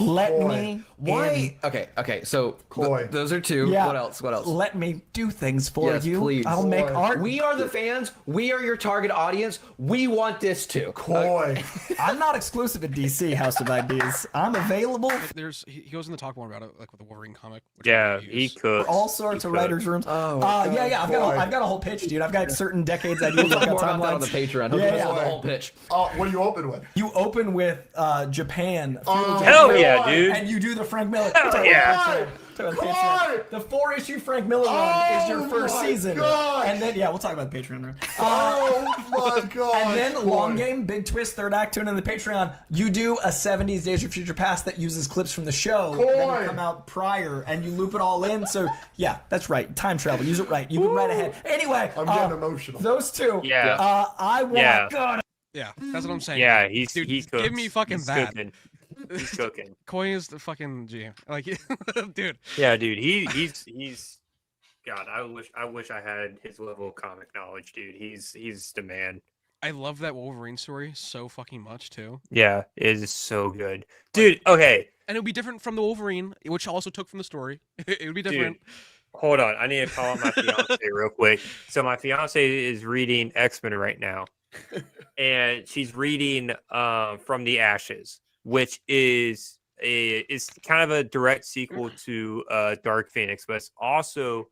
Let me Why? Okay. So Coy. those are two. Yeah. What else? Let me do things for Yes, you. please. I'll make art. We are the fans. We are your target audience. We want this too. Coy. I'm not exclusive at DC House of Ideas. I'm available He goes in the talk more about it, like with the Wolverine comic. Which Yeah, I he use. could. for all sorts of writers' rooms. Oh, yeah. I've got a whole pitch, dude. I've got certain decades ideas. We'll I've talk got more about that on the timelines. Patreon. He'll Yeah, give us yeah. the whole pitch. What do you open with? You open with Japan. feudal Hell Japan, yeah, dude. And you do the Frank Miller. yeah. The 4-issue Frank Miller run is your first season. gosh. And then, we'll talk about the Patreon run. Oh my god. And then Coy. long game, big twist, third act, tune in the Patreon. You do a 70s Days of Future Past that uses clips from the show that Coy. would come out prior, and you loop it all in. So yeah, that's right. Time travel, use it right. You can write ahead. Anyway, I'm getting emotional. those two. Yeah. I want. Yeah. God, Yeah, that's what I'm saying. Yeah, Dude, he cooks. give me fucking He's that. Cooking. He's cooking. Coy is the fucking GM. Like, dude. Yeah, dude. He's. God, I wish I had his level of comic knowledge, dude. He's the man. I love that Wolverine story so fucking much too. Yeah, it is so good, dude. Okay, And it would be different from the Wolverine, which also took from the story. It would be different. dude. Hold on, I need to call out my fiance real quick. So my fiance is reading X-Men right now, and she's reading From the Ashes, which is kind of a direct sequel to Dark Phoenix, but it's also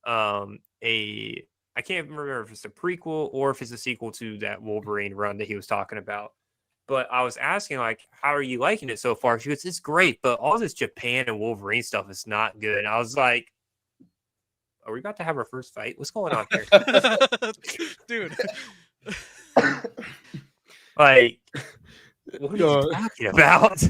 I can't remember if it's a prequel or if it's a sequel to that Wolverine run that he was talking about. But I was asking, like, how are you liking it so far? She goes, it's great, but all this Japan and Wolverine stuff is not good. And I was like, are we about to have our first fight? What's going on here? Dude. Like, what are you talking about?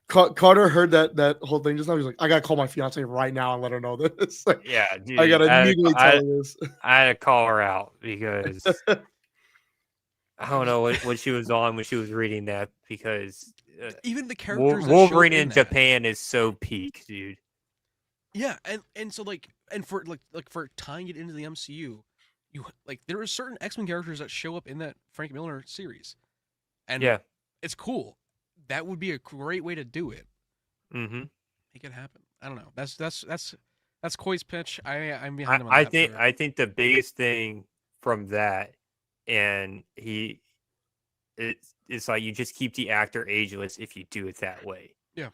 Carter heard that whole thing just now. He's like, I gotta call my fiance right now and let her know this. Like, Yeah, dude. I gotta immediately tell her this. I had to call her out because I don't know what she was on when she was reading that, because Even the characters that show Wolverine up in that. Japan is so peak, dude. Yeah, and so for for tying it into the MCU, you like there are certain X-Men characters that show up in that Frank Miller series. And Yeah. it's cool. That would be a great way to do it. Mm-hmm. Make it happen. I don't know. That's Coy's pitch. I'm behind him on I that think for- I think the biggest thing from that, and it's like you just keep the actor ageless if you do it that way. Yeah.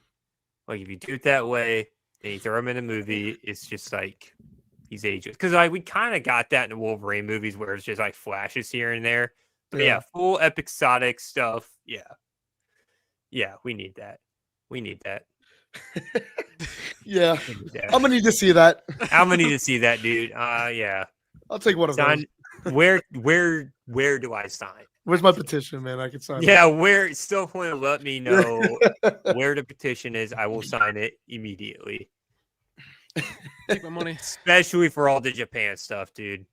Like if you do it that way and you throw him in a movie, it's just like he's ageless. Because like we kind of got that in the Wolverine movies where it's just like flashes here and there. But yeah, full episodic stuff. Yeah. Yeah, we need that. We need that. Yeah, We need that. I'm gonna need to see that. I'm gonna need to see that, dude. Yeah. I'll take one of those. Sign. Where do I sign? Where's my petition, man? I can sign. Yeah, where still want to let me know where the petition is. I will sign it immediately. take my money. Especially for all the Japan stuff, dude.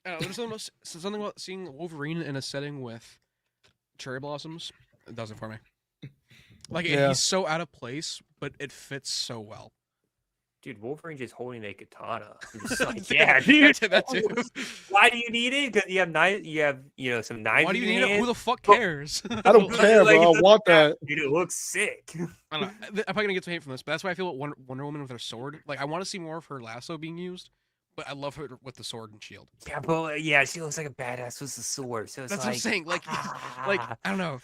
There's something about seeing Wolverine in a setting with cherry blossoms. It does it for me. Like Yeah. he's so out of place, but it fits so well. dude, Wolverine just holding a katana. I'm just like, yeah, dude. That too. Why do you need it? Because you have some knives. Why do you in need your it? Who hand. the fuck cares? I don't care, Like, bro. I it want doesn't that. Dude, it looks sick. I don't know. I'm probably gonna get some hate from this, but that's why I feel with Wonder Woman with her sword. Like, I want to see more of her lasso being used, but I love her with the sword and shield. Yeah, but yeah, she looks like a badass with the sword. So it's That's like, what I'm saying. Like, I don't know.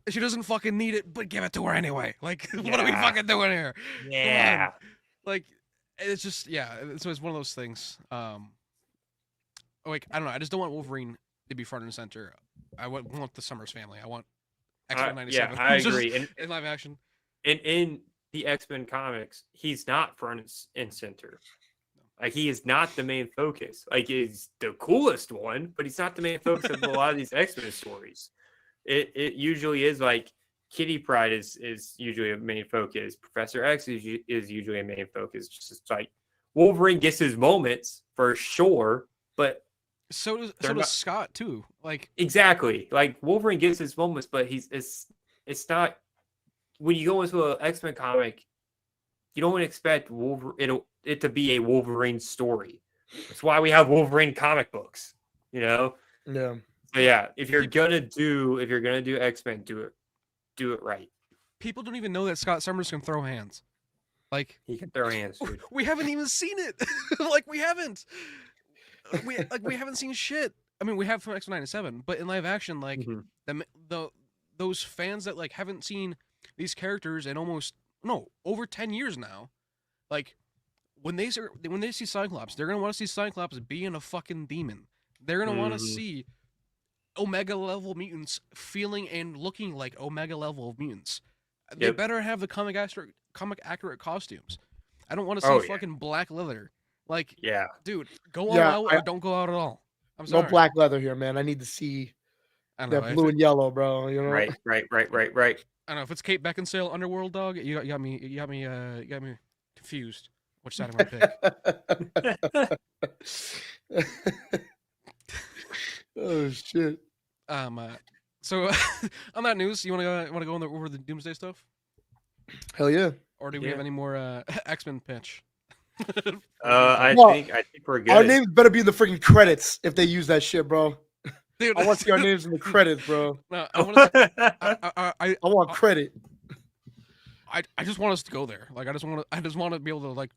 She doesn't fucking need it, but give it to her anyway. Like, what are we Yeah. fucking doing here? yeah. Like, it's just so it's one of those things. Like, I don't know. I just don't want Wolverine to be front and center. I want the Summers family. I want X-Men '97. Yeah, I Just agree. And in live action. in the X-Men comics, he's not front and center. Like, he is not the main focus. Like, he's the coolest one, but he's not the main focus of a lot of these X-Men stories. It usually is like Kitty Pryde is usually a main focus. Professor X is usually a main focus. Just like Wolverine gets his moments for sure, but So does not- Scott too. Like, exactly, like Wolverine gets his moments, but it's not when you go into an X-Men comic, you don't expect it to be a Wolverine story. That's why we have Wolverine comic books, you know. Yeah. So yeah, if you're gonna do X-Men, do it right. people don't even know that Scott Summers can throw hands. Like, He can throw hands, dude. we haven't even seen it. Like, we haven't. We haven't seen shit. I mean, we have from X-Men '97, but in live action, like Mhm. those fans that like haven't seen these characters in over 10 years now, like when they see Cyclops, they're gonna want to see Cyclops being a fucking demon. They're gonna want to Mhm. see Omega level mutants feeling and looking like Omega level mutants. They Yep. better have the comic accurate costumes. I don't want to see Oh, yeah. fucking black leather. Like, Yeah. dude, go all Yeah, out or don't go out at all. I'm No sorry. black leather here, man. I need to see I don't know. that blue and yellow, bro. You know? Right. I don't know if it's Kate Beckinsale, Underworld dog. You got me confused. Which side I'm gonna pick? Oh shit. So on that news, you wanna go over the Doomsday stuff, Hell yeah. or do we Yeah. have any more X-Men pitch? I Well, think we're good. Our names better be in the freaking credits if they use that shit, bro. Dude, I want to see our names in the credits, bro. No, I want to. I want credit. I just want us to go there. Like, I just want to be able to like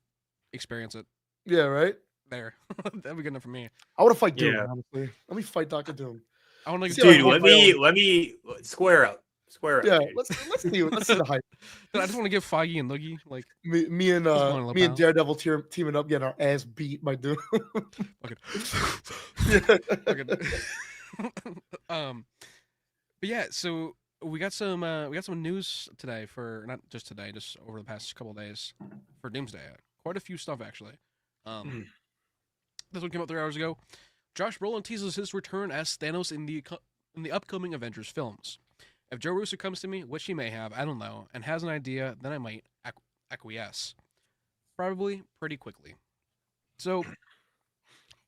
experience it Yeah, right. there. That'd be good enough for me. I want to fight Doom. Yeah. Honestly, let me fight Doctor Doom. I want to See, Dude, like, let me square up. Yeah, dude. let's see the hype. I just want to give Feige and Noogie like Me and wanna me and bounce. Daredevil teaming up, getting our ass beat by Doom. fucking. Yeah. Fucking- but yeah, so we got some news today not just today, just over the past couple of days for Doomsday. Quite a few stuff actually. This one came out 3 hours ago. Josh Brolin teases his return as Thanos in the upcoming Avengers films. If Joe Russo comes to me, which he may have, I don't know, and has an idea, then I might acquiesce. Probably pretty quickly. So,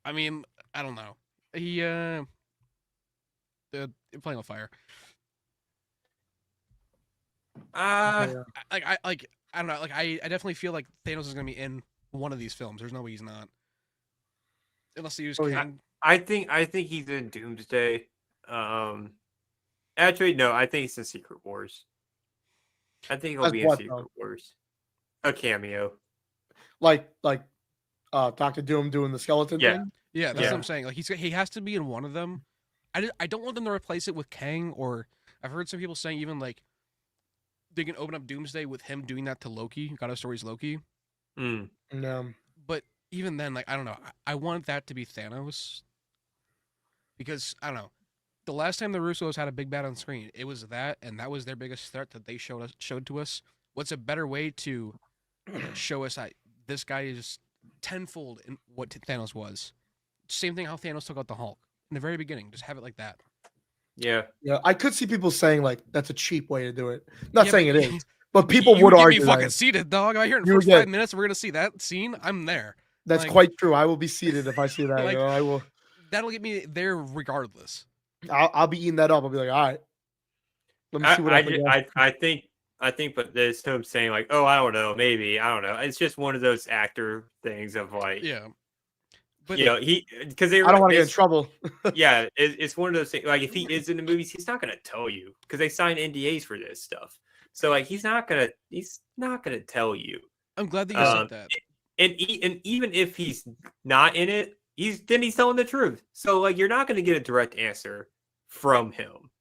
I mean, I don't know. He playing with fire. I don't know. Like, I definitely feel like Thanos is gonna be in one of these films. There's no way he's not, unless they use Oh, yeah. Kang. I think he's in Doomsday. Actually, no, I think it's in Secret Wars. I think he'll As be in what, Secret though? Wars. A cameo. like Doctor Doom doing the skeleton Yeah. thing. Yeah, that's Yeah. what I'm saying. Like, he has to be in one of them. I don't want them to replace it with Kang, or I've heard some people saying even like they can open up Doomsday with him doing that to Loki, God of Stories Loki. Mm. No. But even then, like, I don't know. I want that to be Thanos, because I don't know. The last time the Russos had a big bad on screen, it was that, and that was their biggest threat that they showed to us. What's a better way to show us that this guy is tenfold in what Thanos was? Same thing how Thanos took out the Hulk in the very beginning. Just have it like that. Yeah. Yeah, I could see people saying like that's a cheap way to do it. Not Yeah, saying but- it is, but people you would get argue me fucking that. seated, dog. If I hear it in You the would first 5 get- minutes, we're gonna see that scene. I'm there. That's like- quite true. I will be seated if I see that. Like- you know, I will. That'll get me there regardless. I'll be eating that up. I'll be like, all right. Let me see what I else I got. think but there's him saying like, "Oh, I don't know, maybe I don't know." It's just one of those actor things of like, Yeah, but because I don't want to get in trouble. yeah, it's one of those things. Like, if he is in the movies, he's not gonna tell you because they sign NDAs for this stuff. So like, he's not gonna tell you. I'm glad that you said Um, that. and even if he's not in it, he's telling the truth. So like, you're not gonna get a direct answer from him.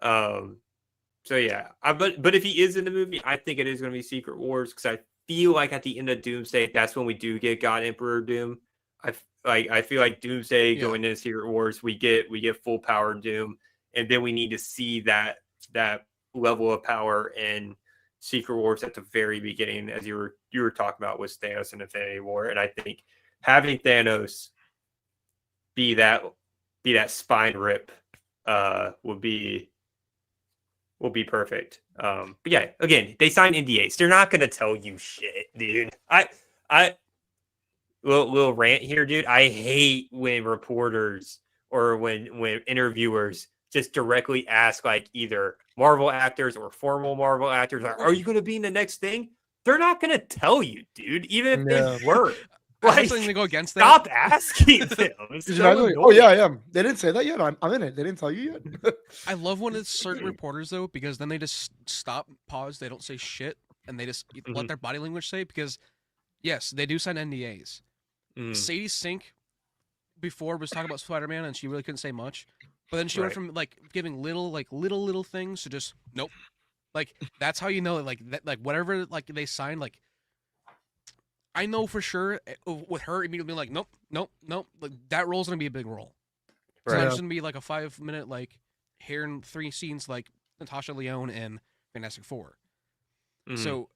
So yeah, but if he is in the movie, I think it is going to be Secret Wars because I feel like at the end of Doomsday, that's when we do get God Emperor Doom. I feel like Doomsday going into Secret Wars, we get full power Doom, and then we need to see that level of power in Secret Wars at the very beginning, as you were talking about with Thanos and Infinity War, and I think having Thanos be that spine rip will be perfect. But yeah, again, they sign NDAs. They're not gonna tell you shit, dude. I little rant here, dude. I hate when reporters or when interviewers just directly ask like either Marvel actors or former Marvel actors, like, "Are you gonna be in the next thing?" They're not gonna tell you, dude. Even if they were. I have Like, something to go against that. stop asking them. It's Did you so not like, oh annoying. yeah, I am. They didn't say that yet. I'm in it. They didn't tell you yet. I love when it's certain reporters though, because then they just stop, pause, they don't say shit, and they just let their body language say. Because yes, they do sign NDAs. Sadie Sink before was talking about Spider-Man, and she really couldn't say much. But then she went from like giving little things to just nope. Like that's how you know like that, like whatever like they signed, like I know for sure with her immediately being like nope, like that role's gonna be a big role. It's not just gonna be like a 5-minute like here in 3 scenes like Natasha Lyonne and Fantastic Four. So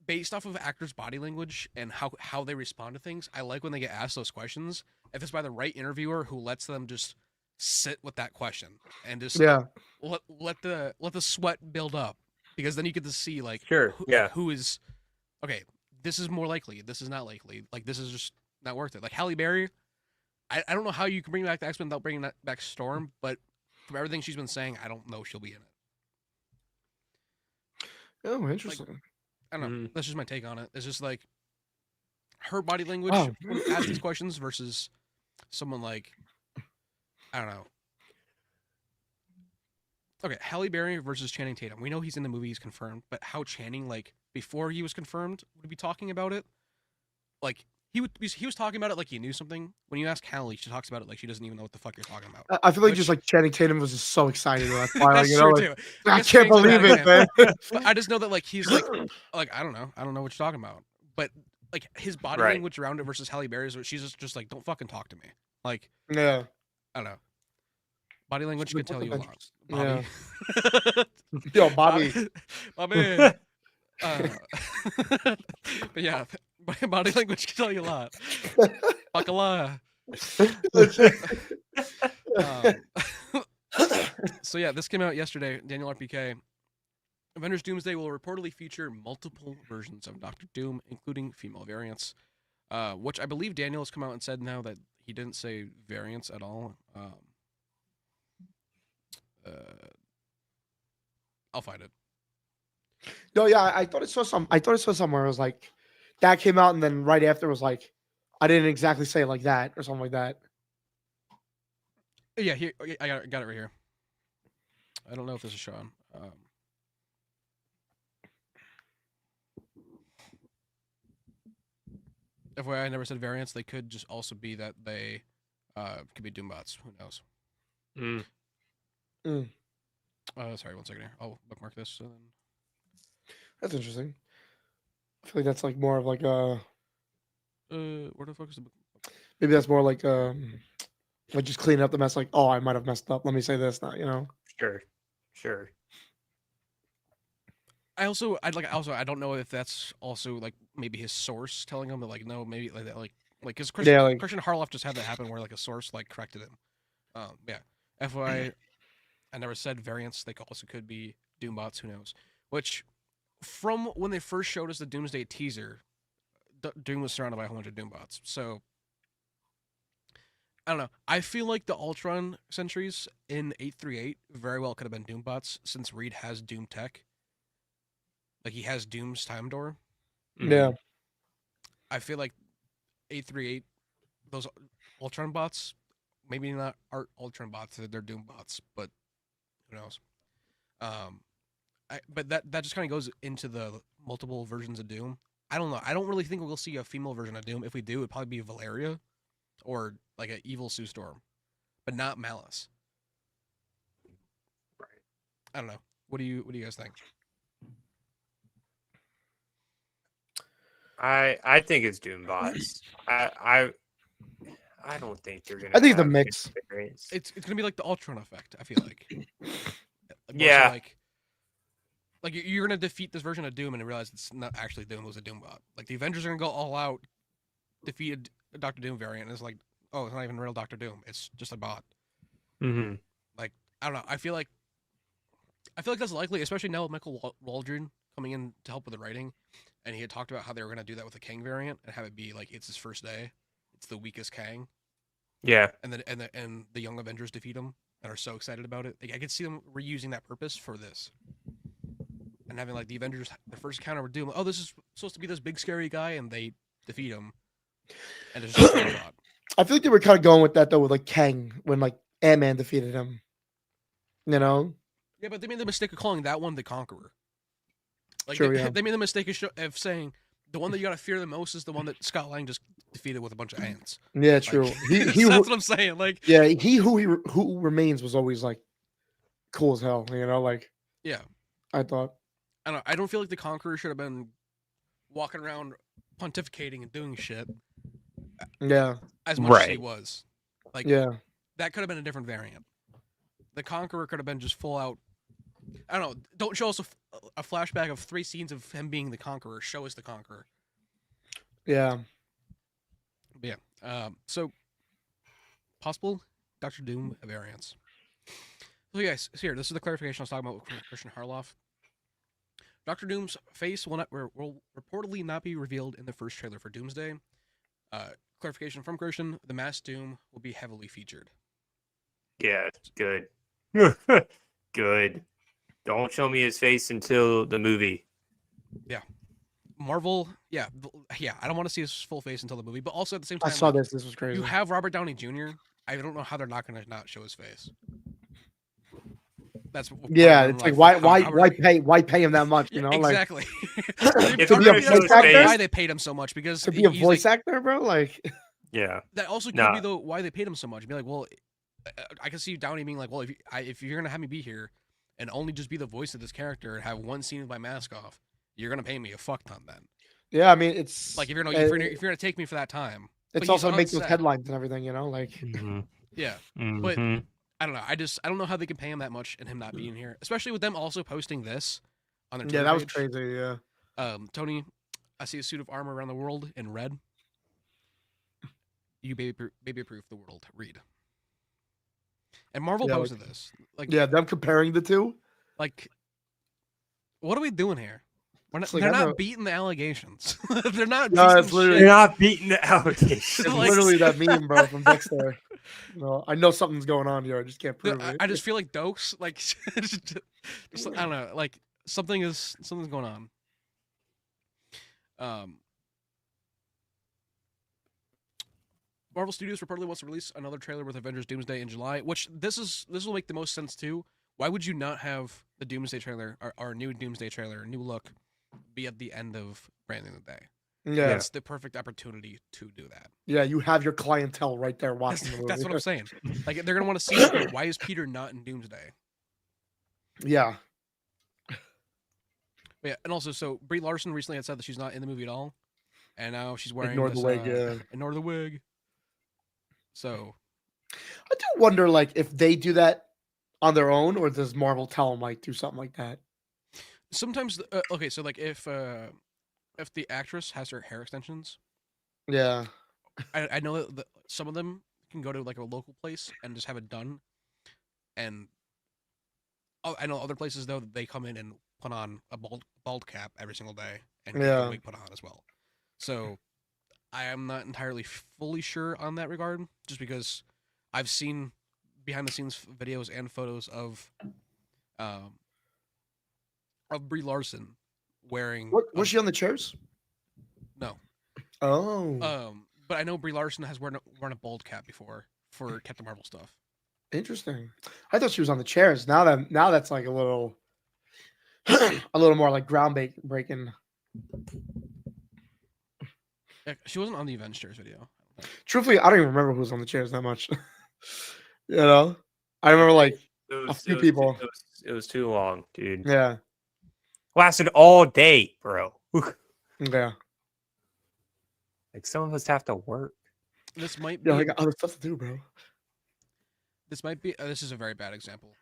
based off of actors' body language and how they respond to things, I like when they get asked those questions. If it's by the right interviewer who lets them just sit with that question and just let the sweat build up, because then you get to see like who is okay. This is more likely. This is not likely. Like this is just not worth it. Like Halle Berry, I don't know how you can bring back the X-Men without bringing back Storm, but from everything she's been saying, I don't know she'll be in it. Oh, interesting. Like, I don't know. That's just my take on it. It's just like her body language when asked these questions versus someone like, I don't know. Okay, Halle Berry versus Channing Tatum. We know he's in the movie, he's confirmed, but how Channing, like, before he was confirmed, would be talking about it? Like, he was talking about it like he knew something. When you ask Halle, she talks about it like she doesn't even know what the fuck you're talking about. I feel like just like Channing Tatum was just so excited about that. That's you know, true like, too. I can't believe it, man. But I just know that like he's like I don't know what you're talking about. But like his body language around it versus Halle Berry's, where she's just like, don't fucking talk to me. Like, yeah, I don't know. Body language could tell you a lot. Yeah. Bobby. Yo, Bobby. Bobby. But yeah, body language can tell you a lot. Bakala. So yeah, this came out yesterday. Daniel RPK. Avengers Doomsday will reportedly feature multiple versions of Doctor Doom, including female variants. Which I believe Daniel has come out and said now that he didn't say variants at all. I'll find it. No, yeah, I thought it saw somewhere. It was like that came out, and then right after it was like, I didn't exactly say it like that or something like that. Yeah, here I got it right here. I don't know if this is Sean. FYI, I never said variants. They could just also be that they could be Doombots. Who knows? Sorry, 1 second here. I'll bookmark this. So then... That's interesting. I feel like that's like more of like a. Where the fuck is the book? Maybe that's more like just cleaning up the mess. Like, oh, I might have messed up. Let me say this now. You know. Sure. I don't know if that's also like maybe his source telling him that like no, maybe like that like because Christian Harloff just had that happen where like a source like corrected him. Yeah. FYI, I never said variants. They also could be Doombots. Who knows? Which, from when they first showed us the Doomsday teaser, Doom was surrounded by a whole bunch of Doombots. So I don't know. I feel like the Ultron sentries in 838 very well could have been Doombots since Reed has Doom tech. Like he has Doom's time door. Yeah. I feel like 838, those Ultron bots, maybe not are Ultron bots, they're Doom bots, but who knows? But that just kind of goes into the multiple versions of Doom. I don't know. I don't really think we'll see a female version of Doom. If we do, it'd probably be Valeria or like an evil Sue Storm, but not Malice. Right. I don't know. What do you guys think? I think it's Doom bots. I don't think they're gonna. I think it's a have mix. experience. It's gonna be like the Ultron effect. I feel like. Yeah. Like you're gonna defeat this version of Doom and realize it's not actually Doom. It was a Doom bot. Like the Avengers are gonna go all out, defeat a Doctor Doom variant, and it's like, oh, it's not even real Doctor Doom. It's just a bot. Mm-hmm. Like I don't know. I feel like that's likely, especially now with Michael Waldron coming in to help with the writing, and he had talked about how they were gonna do that with the Kang variant and have it be like it's his first day. It's the weakest Kang. Yeah. And the Young Avengers defeat him and are so excited about it. Like, I could see them reusing that purpose for this, and having like the Avengers, their first encounter with Doom. Oh, this is supposed to be this big scary guy, and they defeat him, and it's just a thought. I feel like they were kind of going with that though, with like Kang when like Ant-Man defeated him. You know? Yeah, but they made the mistake of calling that one the Conqueror. Like True, they made the mistake of saying the one that you gotta fear the most is the one that Scott Lang just defeated with a bunch of ants. Yeah, true. Like, that's what I'm saying. Like, yeah, who remains was always like cool as hell. You know, like yeah, I thought. I don't feel like the Conqueror should have been walking around pontificating and doing shit Yeah, as much as he Right. was. Like, yeah, that could have been a different variant. The Conqueror could have been just full out. I don't know. Don't show us a flashback of 3 scenes of him being the Conqueror. Show us the Conqueror. yeah. But yeah. So possible Doctor Doom variants. So guys, here. This is the clarification I was talking about from Christian Harloff. Doctor Doom's face will reportedly not be revealed in the first trailer for Doomsday. Clarification from Christian: the masked Doom will be heavily featured. Yeah. Good. Good. Don't show me his face until the movie. Marvel, yeah. I don't want to see his full face until the movie, but also at the same time, I saw like, this. This was crazy. you have Robert Downey Jr. I don't know how they're not going to not show his face. That's Yeah, I'm it's like why how pay him that much? You know, exactly. If To I'm be a gonna show voice his actor? face- Why they paid him so much, because to be a he's voice like, actor, bro. Like, Yeah. that also could Nah. be though why they paid him so much. Be like, well, I can see Downey being like, well, if you're gonna have me be here and only just be the voice of this character and have one scene with my mask off, you're gonna pay me a fuck ton then. yeah, I mean, it's Like if you're gonna take me for that time, but it's he's also to on make those set. headlines and everything. You know, like Yeah, But I don't know. I don't know how they can pay him that much and him not being here, especially with them also posting this on their yeah, Twitter that was page. crazy. Yeah, Tony, I see a suit of armor around the world in red. You baby proof the world. Read. And Marvel Yeah, posted this. Like, yeah. Them comparing the two. like, what are we doing here? It's like, They're I not know- beating the allegations. They're not. No, beating it's literally- They're shit. not beating the allegations. It's Like- literally that meme, bro, from Dexter. No, I know something's going on here. I just can't prove it. I just feel like Dokes, like, just, I don't know, like something's going on. Marvel Studios reportedly wants to release another trailer with Avengers Doomsday in July, which this will make the most sense too. Why would you not have the Doomsday trailer, our new Doomsday trailer, new look, be at the end of Brand New Day? yeah, That's the perfect opportunity to do that. yeah. You have your clientele right there watching the movie. That's what I'm saying. Like they're gonna want to see, okay, why is Peter not in Doomsday? Yeah, But yeah, and also, so Brie Larson recently had said that she's not in the movie at all, and now she's wearing Ignore the this, wig, yeah. ignore the wig. So I do wonder, like, if they do that on their own, or does Marvel tell them like do something like that? sometimes, okay, so like if the actress has her hair extensions, Yeah, I know that some of them can go to like a local place and just have it done, and I know other places though that they come in and put on a bald cap every single day and get Yeah. the wig put on as well. So I am not entirely fully sure on that regard, just because I've seen behind the scenes videos and photos of Brie Larson wearing. Was she on the chairs? No. Oh, But I know Brie Larson has worn a bald cap before for Captain Marvel stuff. interesting. I thought she was on the chairs. Now that's like a little more like groundbreaking. She wasn't on the Avengers video. Truthfully, I don't even remember who was on the chairs that much. You know, I remember like a few people. It was too long, dude. Yeah, Lasted all day, bro. yeah. Like some of us have to work. This might be. Yeah, I got other stuff to do, bro. This might be. This is a very bad example.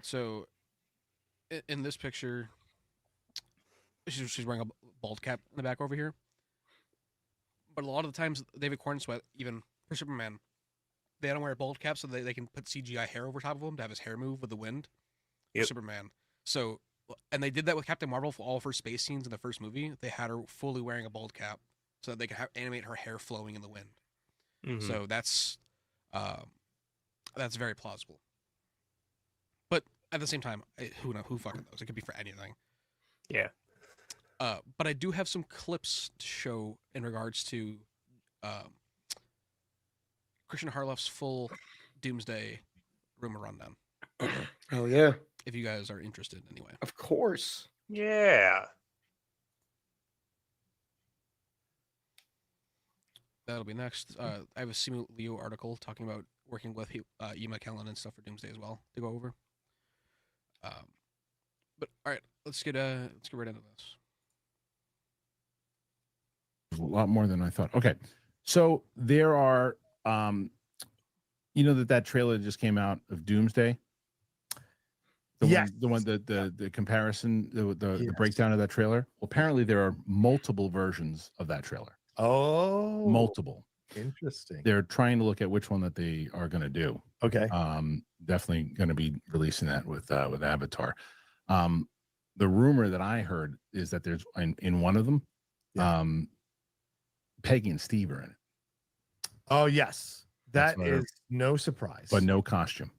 So, in this picture, she's wearing a bald cap in the back over here. But a lot of the times, David Cornsweet, even for Superman, they don't wear a bald cap so they can put CGI hair over top of him to have his hair move with the wind. Yep. Superman. So, and they did that with Captain Marvel for all of her space scenes in the first movie. They had her fully wearing a bald cap so that they could animate her hair flowing in the wind. Mhm. So that's very plausible. But at the same time, who fucking knows? It could be for anything. Yeah. But I do have some clips to show in regards to Christian Harloff's full Doomsday rumor rundown. Oh yeah, If you guys are interested, anyway. of course. Yeah. That'll be next. I have a Simu Leo article talking about working with Ian McKellen and stuff for Doomsday as well to go over. But all right, let's get right into this. A lot more than I thought. Okay, so there are, you know that trailer that just came out of Doomsday. Yes. The comparison, the Yes. breakdown of that trailer. Well, apparently there are multiple versions of that trailer. Oh, Multiple. interesting. They're trying to look at which one that they are going to do. Okay. Definitely going to be releasing that with Avatar. The rumor that I heard is that there's in one of them, Yeah. Peggy and Steve are in it, Oh, yes. That's That what is no surprise. but no costume.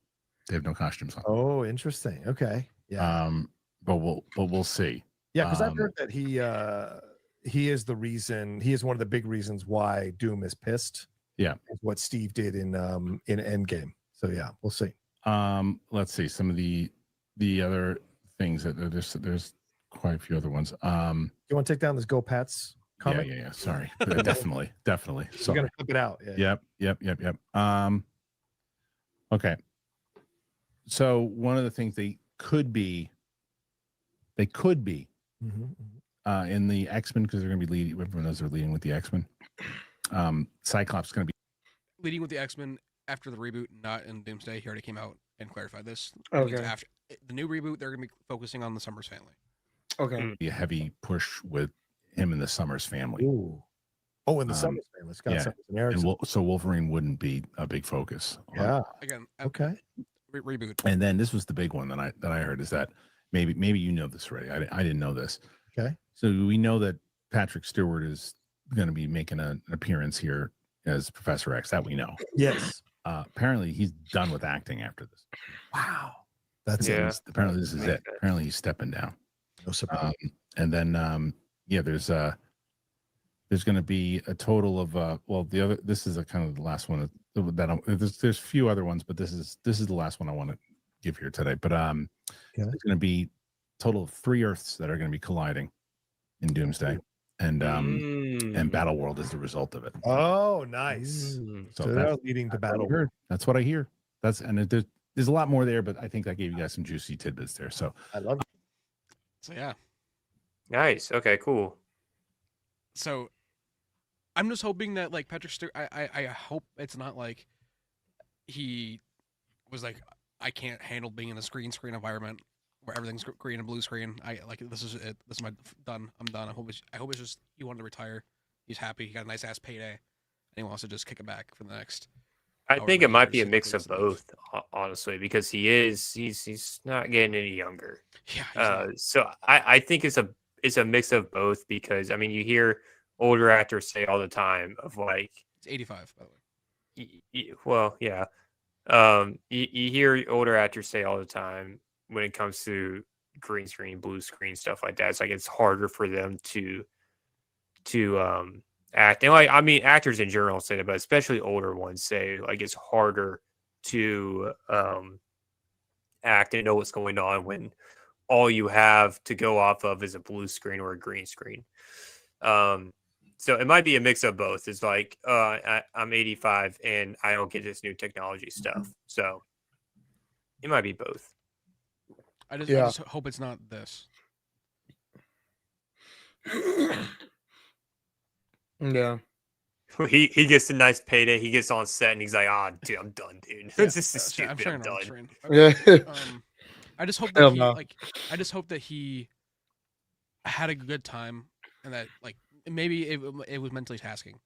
They have no costumes on. Oh, interesting. Okay. Yeah. But we'll see. Yeah, because I've um, heard that he is the reason. He is one of the big reasons why Doom is pissed. Yeah. Is what Steve did in Endgame. So yeah, we'll see. Let's see some of the other things that there's quite a few other ones. You want to take down this Go Pats comment? Yeah. Sorry, definitely. We're Sorry. gonna flip it out. Yeah. Yep. Okay. So one of the things they could be Mhm. in the X-Men, because they're going to be leading. Everyone knows they're leading with the X-Men. Cyclops is going to be Leading with the X-Men after the reboot, not in Doomsday. He already came out and clarified this. That means Okay. after the new reboot, they're going to be focusing on the Summers family. Okay. a heavy push with him and the Summers family. Ooh. Oh, and the Um, Summers family. Scott yeah. Summers and And Erickson. so Wolverine wouldn't be a big focus. Yeah. Again, Okay. reboot. And then this was the big one that I heard is that maybe you know this already. I didn't know this. Okay. So we know that Patrick Stewart is going to be making an appearance here as Professor X. That we know. Yes. Apparently he's done with acting after this. Wow. That's Yeah. it. Apparently this is Makes it. sense. Apparently he's stepping down. No surprise. And then there's going to be a total of this is a kind of the last one that there's a few other ones, but this is the last one I want to give here today. But there's going to be a total of 3 Earths that are going to be colliding in Doomsday, and Battle World is the result of it. Oh, nice. Mm. So they're leading the battle. That's what I hear. There's a lot more there, but I think I gave you guys some juicy tidbits there. So I love it. So yeah. Nice. Okay, cool. So I'm just hoping that like Patrick Stewart, I hope it's not like he was like, I can't handle being in a screen environment where everything's green and blue screen. I like this is it. This is my done. I'm done. I hope it's just he wanted to retire. He's happy. He got a nice ass payday, and he wants to just kick it back for the next. I however think it many might be a years mix of he's left. both, honestly, because he's not getting any younger. Yeah. he's not- So I think it's a mix of both, because I mean you hear older actors say all the time of like, It's 85, by the way. well, yeah, you hear older actors say all the time when it comes to green screen, blue screen, stuff like that. It's like it's harder for them to act. And like I mean, actors in general say that, but especially older ones say like it's harder to act and know what's going on when all you have to go off of is a blue screen or a green screen. So it might be a mix of both. It's like I'm 85 and I don't get this new technology stuff. So it might be both. I just hope it's not this. Yeah. He gets a nice payday. He gets on set and he's like, "Ah, dude, I'm done, dude. Yeah, This is stupid. I'm sure I'm done." Yeah. I just hope Hell that he no. I just hope that he had a good time and that like maybe it was mentally tasking.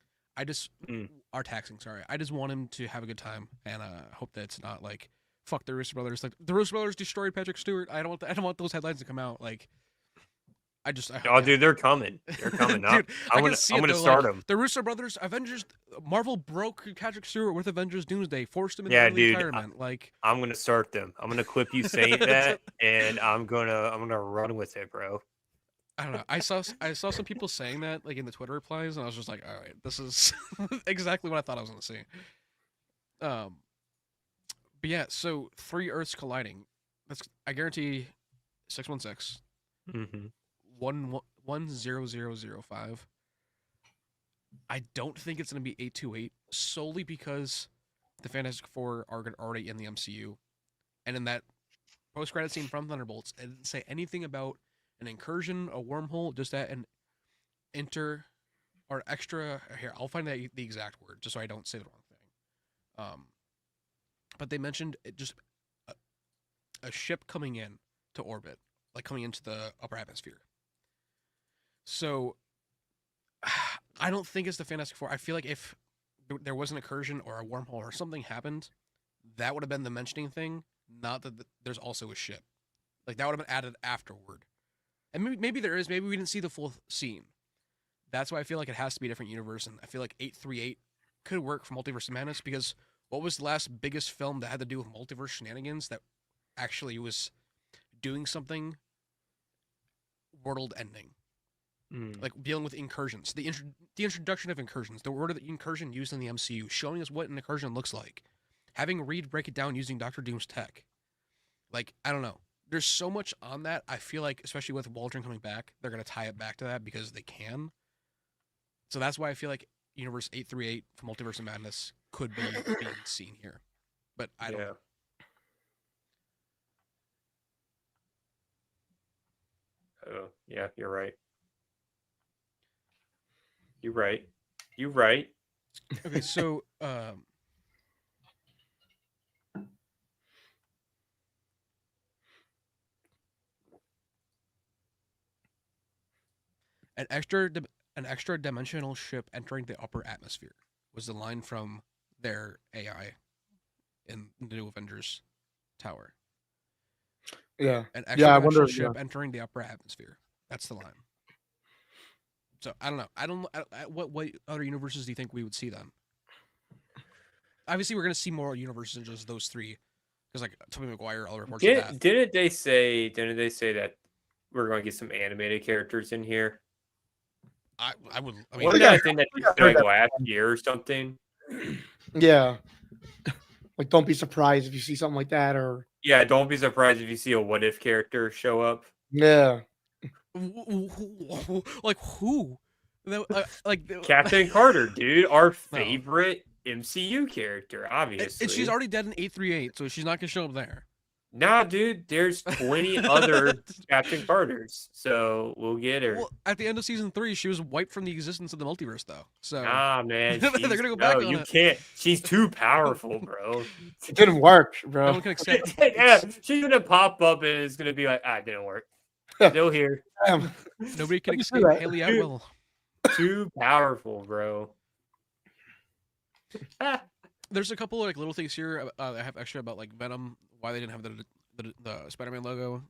Are taxing. Sorry, I just want him to have a good time and hope that it's not like fuck the Russo brothers. Like the Russo brothers destroyed Patrick Stewart. I don't want those headlines to come out. Like Oh, dude, they're coming. They're coming up. Dude, I'm gonna start them. The Russo brothers, Avengers, Marvel broke Patrick Stewart with Avengers Doomsday, forced him into Yeah, early dude, retirement. I'm gonna start them. I'm gonna clip you saying that, and I'm gonna run with it, bro. I don't know. I saw some people saying that like in the Twitter replies, and I was just like, all right, this is exactly what I thought I was gonna see. But yeah, so 3 Earths colliding. I guarantee 616. Mm-hmm. 10005. I don't think it's going to be 828 solely because the Fantastic Four are already in the MCU, and in that post-credit scene from Thunderbolts, it didn't say anything about an incursion, a wormhole, just that an or extra. Here, I'll find the exact word just so I don't say the wrong thing. But they mentioned just a ship coming in to orbit, like coming into the upper atmosphere. So, I don't think it's the Fantastic Four. I feel like if there was an incursion or a wormhole or something happened, that would have been the mentioning thing, not that there's also a ship. Like, that would have been added afterward. And maybe there is. Maybe we didn't see the full scene. That's why I feel like it has to be a different universe, and I feel like 838 could work for Multiverse of Madness, because what was the last biggest film that had to do with multiverse shenanigans that actually was doing something world-ending? Like dealing with incursions, the introduction of incursions, the word of the incursion used in the MCU, showing us what an incursion looks like, having Reed break it down using Dr. Doom's tech. Like, I don't know. There's so much on that. I feel like, especially with Waldron coming back, they're going to tie it back to that because they can. So that's why I feel like Universe 838 from Multiverse of Madness could be being seen here. But I don't know. Oh, yeah, you're right. You're right. You're right. Okay, so an extra dimensional ship entering the upper atmosphere was the line from their AI in the new Avengers Tower. Yeah. An extra dimensional ship entering the upper atmosphere. That's the line. So I don't know. What other universes do you think we would see then? Obviously, we're gonna see more universes than just those 3, because like Tobey Maguire, all reports of that. Didn't they say that we're going to get some animated characters in here? I would. I mean, Wasn't that a thing that you said like last year or something? Yeah. Like, don't be surprised if you see something like that, or yeah, don't be surprised if you see a what if character show up. Yeah. Like who? Like Captain Carter, dude, our favorite MCU character, obviously. And she's already dead in 838, so she's not gonna show up there. Nah, dude, there's 20 other Captain Carters, so we'll get her. Well, at the end of season 3, she was wiped from the existence of the multiverse, though. So nah, man, they're gonna go back on you it. can't. She's too powerful, bro. It didn't work, bro. No one can accept. Yeah, she's gonna pop up and it's gonna be like, it didn't work. Still here. Nobody can escape Haley Atwell. Too powerful, bro. There's a couple of like little things here I have extra about like Venom, why they didn't have the Spider-Man logo.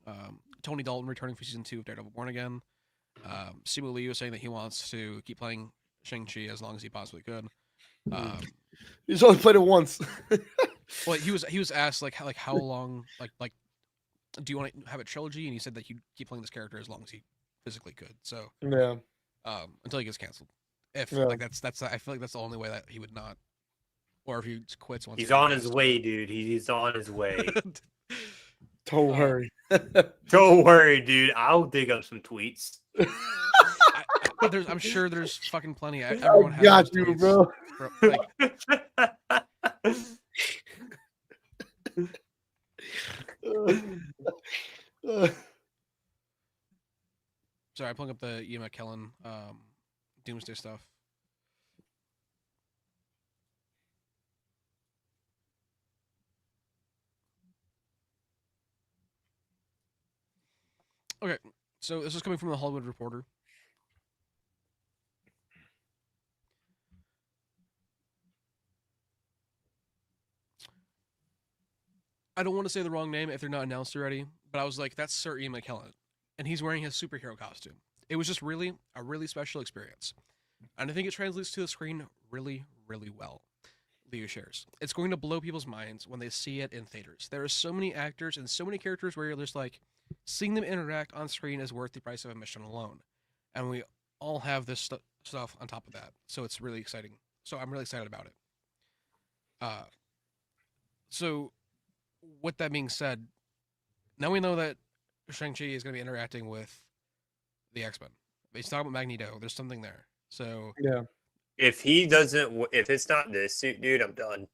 Tony Dalton returning for season 2 of Daredevil Born Again. Simu Liu was saying that he wants to keep playing Shang-Chi as long as he possibly could. He's only played it once. Well, he was asked like how long like do you want to have a trilogy? And he said that he'd keep playing this character as long as he physically could. So Yeah. Until he gets canceled. If Yeah. like that's I feel like that's the only way that he would not, or if he quits once He's he on gets his way, dude. He's on his way. Don't worry. Don't worry, dude. I'll dig up some tweets. I'm sure there's fucking plenty. Everyone has got those you, tweets. bro. Like, sorry, I'm pulling up the Ian McKellen Doomsday stuff. Okay, so this is coming from the Hollywood Reporter. I don't want to say the wrong name if they're not announced already, but I was like, that's Sir Ian McKellen, and he's wearing his superhero costume. It was just really a really special experience, and I think it translates to the screen really, really well. Leo shares. It's going to blow people's minds when they see it in theaters. There are so many actors and so many characters where you're just like, seeing them interact on screen is worth the price of admission alone. And we all have this stuff on top of that. So it's really exciting. So I'm really excited about it. So with that being said, now we know that Shang-Chi is going to be interacting with the X-Men. He's talking about Magneto. There's something there. So Yeah. If he doesn't, if it's not this suit, dude, I'm done.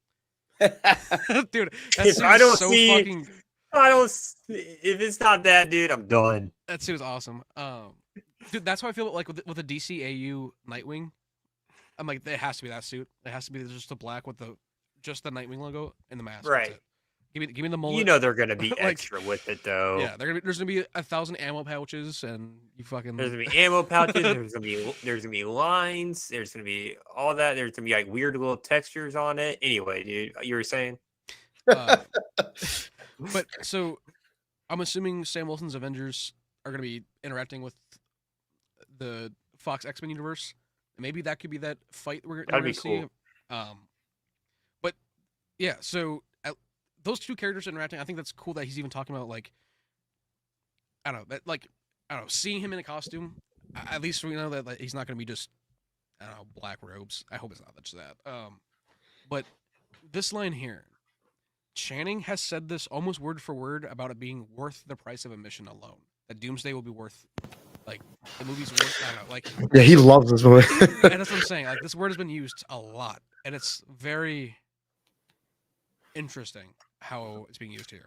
dude, that If suit I is don't so see- fucking. If it's not that, dude, I'm done. That suit is awesome. Dude, that's how I feel like with the DCAU Nightwing. I'm like, it has to be that suit. It has to be just the black with just the Nightwing logo and the mask. Right. That's it. Give me the mullet. You know they're gonna be Like, extra with it, though. Yeah, there's gonna be 1,000 ammo pouches, and you fucking. There's gonna be ammo pouches. There's gonna be lines. There's gonna be all that. There's gonna be like weird little textures on it. Anyway, dude, you were saying. But so, I'm assuming Sam Wilson's Avengers are gonna be interacting with the Fox X-Men universe. Maybe that could be that fight we're That'd gonna be see. cool. But yeah, so those two characters interacting, I think that's cool that he's even talking about like, I don't know, seeing him in a costume. At least we know that like, he's not gonna be just, I don't know, black robes. I hope it's not just that. But this line here, Channing has said this almost word for word about it being worth the price of admission alone. That Doomsday will be worth, like, the movie's worth. I don't know, like. Yeah, he loves this movie. And that's what I'm saying. Like, this word has been used a lot, and it's very interesting how it's being used here.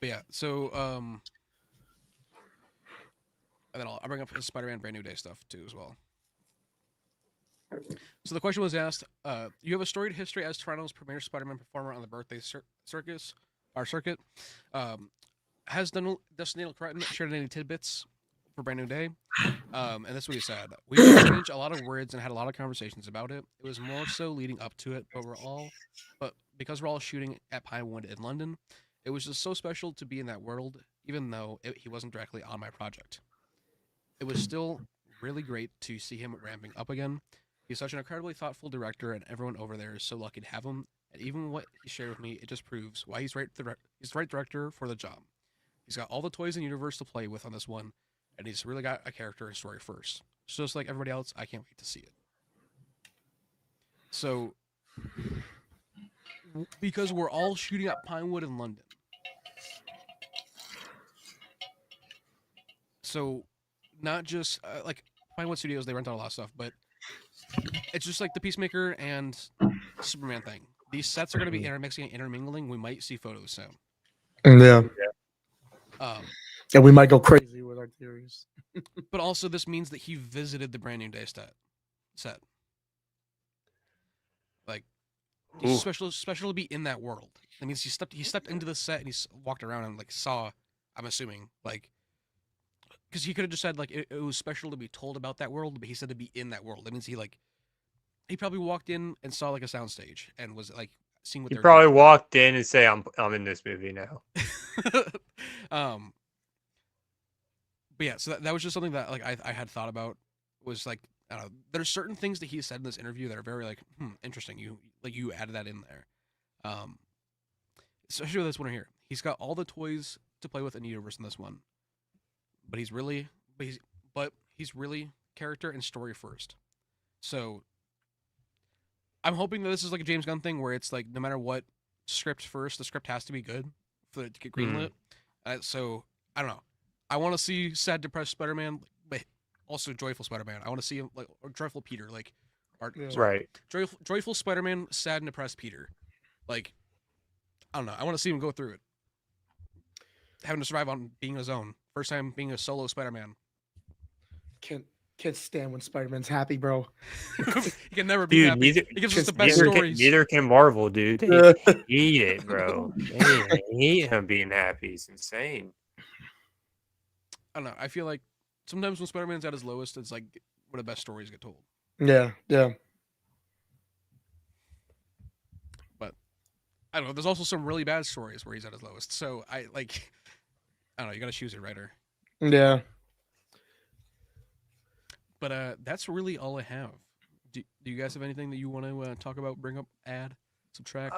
But yeah, so and then I'll bring up his Spider-Man Brand New Day stuff too as well. So the question was asked: you have a storied history as Toronto's premier Spider-Man performer on the birthday circuit. Has Destiny Cretton shared any tidbits for Brand New Day? And that's what he said. We exchanged a lot of words and had a lot of conversations about it. It was more so leading up to it, but because we're all shooting at Pinewood in London, it was just so special to be in that world, even though he wasn't directly on my project. It was still really great to see him ramping up again. He's such an incredibly thoughtful director, and everyone over there is so lucky to have him. And even what he shared with me, it just proves why he's the right director for the job. He's got all the toys in the universe to play with on this one, and he's really got a character and story first. So just like everybody else, I can't wait to see it. So, because we're all shooting at Pinewood in London. So, not just, like, Pinewood Studios, they rent out a lot of stuff, but it's just like the Peacemaker and Superman thing. These sets are going to be intermixing and intermingling. We might see photos soon. Yeah. And we might go crazy with our theories. But also, this means that he visited the Brand New Day set. Like, he's special to be in that world. That means he stepped into the set and he walked around and like saw. I'm assuming like, because he could have just said like it was special to be told about that world, but he said to be in that world. That means he probably walked in and saw like a soundstage and was like seeing what He they're probably doing. walked in and say, "I'm in this movie now." But yeah, so that was just something that like I had thought about, was like, I don't know, there's certain things that he said in this interview that are very like interesting. You added that in there, especially with this one here. He's got all the toys to play with in the universe in this one, but he's really character and story first. So I'm hoping that this is like a James Gunn thing where it's like no matter what script first, the script has to be good for it to get greenlit. So I don't know. I want to see sad, depressed Spider-Man, but also joyful Spider-Man. I want to see him like or joyful Peter, like Right. joyful Spider-Man, sad and depressed Peter. Like I don't know. I want to see him go through it, having to survive on being his own. First time being a solo Spider-Man. Can't stand when Spider-Man's happy, bro. He can never be Dude, happy. He gives us the best neither stories. neither can Marvel, dude. They hate it, bro. They hate him being happy. It's insane. I don't know. I feel like sometimes when Spider-Man's at his lowest, it's like where the best stories get told. Yeah. But I don't know. There's also some really bad stories where he's at his lowest. So I don't know. You got to choose a writer. Yeah. But that's really all I have. Do you guys have anything that you want to talk about? Bring up, add, subtract?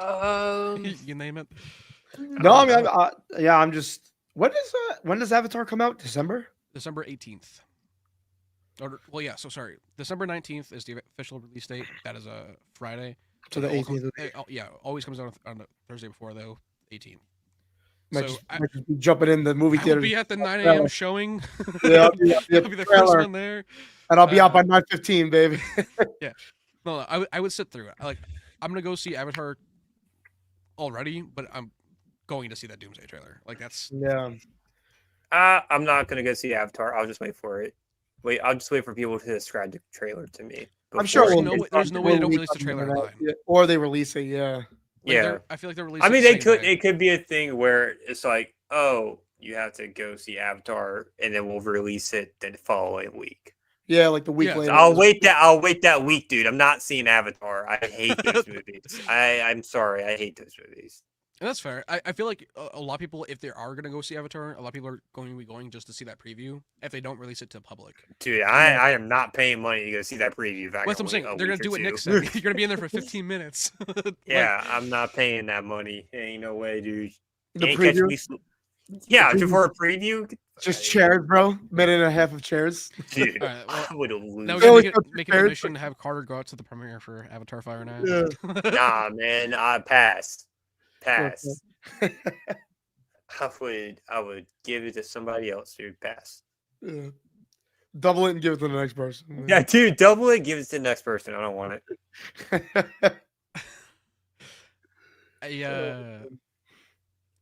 You name it. No, I mean, I'm just. When does Avatar come out? December 18th. Well, yeah. So sorry. December 19th is the official release date. That is a Friday. So the 18th. Yeah, always comes out on the Thursday before though. 18th. Might So just be jumping in the movie I'll theater. be at the 9 a.m. showing. Yeah, I'll be the first one there. And I'll be out by 9:15, baby. Yeah. No, I would sit through it. I'm gonna go see Avatar already, but I'm going to see that Doomsday trailer. Like that's Yeah. I'm not gonna go see Avatar. I'll just wait for it. I'll just wait for people to describe the trailer to me. I'm sure there's no way they don't release the trailer online. Or they release it, yeah. Yeah. I feel like they're releasing. I mean, the same day. it could be a thing where it's like, oh, you have to go see Avatar, and then we'll release it the following week. Yeah, like the week Yeah, later. I'll wait that week, dude. I'm not seeing Avatar. I hate those movies. I'm sorry, I hate those movies. And that's fair. I feel like a lot of people, if they are gonna go see Avatar, a lot of people are going to be going just to see that preview. If they don't release it to the public, Dude, I am not paying money to go see that preview. well, that's what I'm saying. They're gonna do what Nick said. You're gonna be in there for 15 minutes. Yeah, I'm not paying that money. Ain't no way, dude. The Can't catch preview? me. Yeah, for a preview. Just chairs, bro. Minute and a half of chairs. Dude, All right, well, I would have Now lose. we're Really gonna make it a prepared mission to have Carter go out to the premiere for Avatar Fire and Ice. Yeah. Nah, man, I pass. Okay. I would give it to somebody else, dude. Pass. Yeah. Double it and give it to the next person. Yeah, dude, double it, give it to the next person. I don't want it.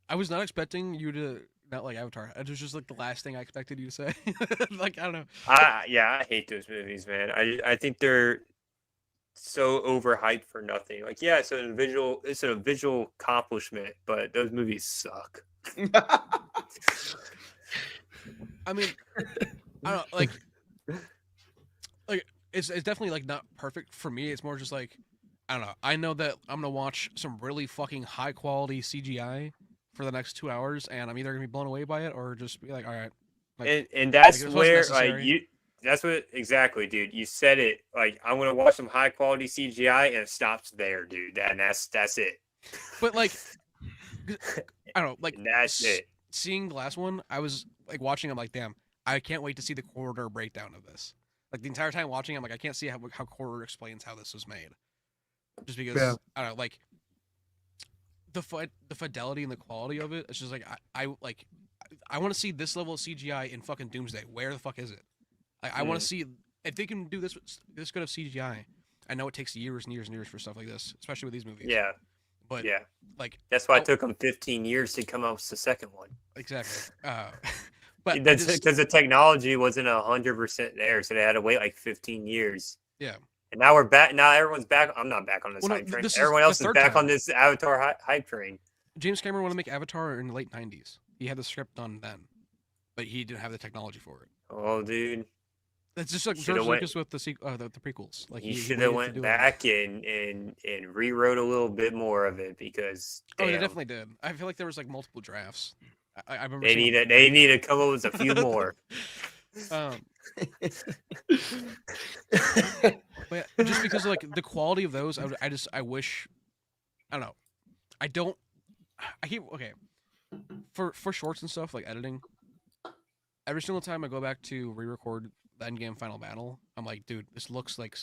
I was not expecting you to not like Avatar. It was just like the last thing I expected you to say. Like I don't know. I hate those movies, man. I think they're so overhyped for nothing. Like, yeah, it's a visual accomplishment, but those movies suck. I mean, I don't know, like it's definitely like not perfect for me. It's more just like I don't know. I know that I'm gonna watch some really fucking high quality CGI for the next 2 hours, and I'm either gonna be blown away by it or just be like, all right. Like, And that's it was where necessary. that's what exactly, dude. You said it. Like, I'm gonna watch some high quality CGI, and it stops there, dude. And that's it. But like, I don't know. Like And that's it. Seeing the last one, I was like watching. I'm like, damn, I can't wait to see the corridor breakdown of this. Like the entire time watching, I'm like, I can't see how corridor explains how this was made. Just because I don't know, like the fidelity and the quality of it. It's just like I want to see this level of CGI in fucking Doomsday. Where the fuck is it? Like I want to see if they can do this good of CGI. I know it takes years and years and years for stuff like this, especially with these movies. Yeah. But Yeah. like That's why it took them 15 years to come up with the second one. exactly. But That's because the technology wasn't 100% there, so they had to wait like 15 years. Yeah. And now we're back. Now everyone's back. I'm not back on this hype train. Everyone else is back on this Avatar hype train. James Cameron wanted to make Avatar in the late 90s. He had the script done then, but he didn't have the technology for it. Oh, dude. It's just like George Lucas with the prequels. Like he should have went back and rewrote a little bit more of it because they definitely did. I feel like there was like multiple drafts. I remember they need to come up with a few more. But just because of like the quality of those, I wish I don't know. I don't I keep okay for shorts and stuff like editing. Every single time I go back to re-record the Endgame final battle, I'm like, dude, this looks like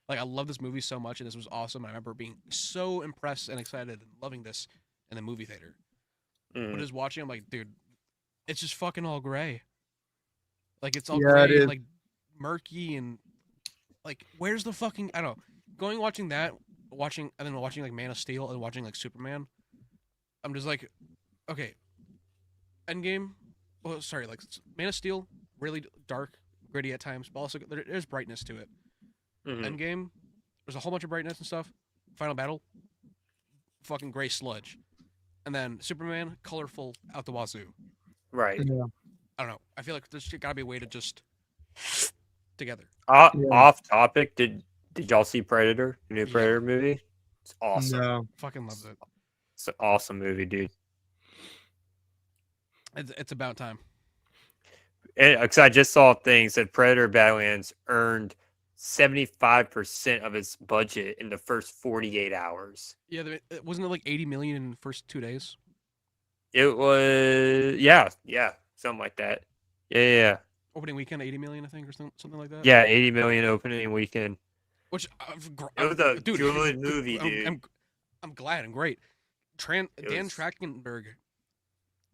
I love this movie so much, and this was awesome. And I remember being so impressed and excited and loving this in the movie theater. But just watching, I'm like, dude, it's just fucking all gray. Like it's all Yeah, gray it and is. like murky and like where's the fucking I don't know. Going watching that, and then watching like Man of Steel and watching like Superman, I'm just like, okay, Endgame. Oh, sorry, like Man of Steel, really dark, gritty at times, but also there's brightness to it. Endgame, there's a whole bunch of brightness and stuff. Final battle, fucking gray sludge, and then Superman, colorful out the wazoo. Right. Yeah. I don't know. I feel like there's gotta be a way to just together. Yeah. Off topic. Did y'all see Predator? The new Predator movie? It's awesome. No. Fucking loves it. It's an awesome movie, dude. It's about time. Because I just saw things that Predator Badlands earned 75% of its budget in the first 48 hours. Yeah, wasn't it like 80 million in the first 2 days? It was, yeah, something like that. Yeah. Opening weekend, 80 million, I think, or something like that. Yeah, 80 million opening weekend. Which It was a dude, good movie, dude. I'm glad and great. Dan was- Trachtenberg,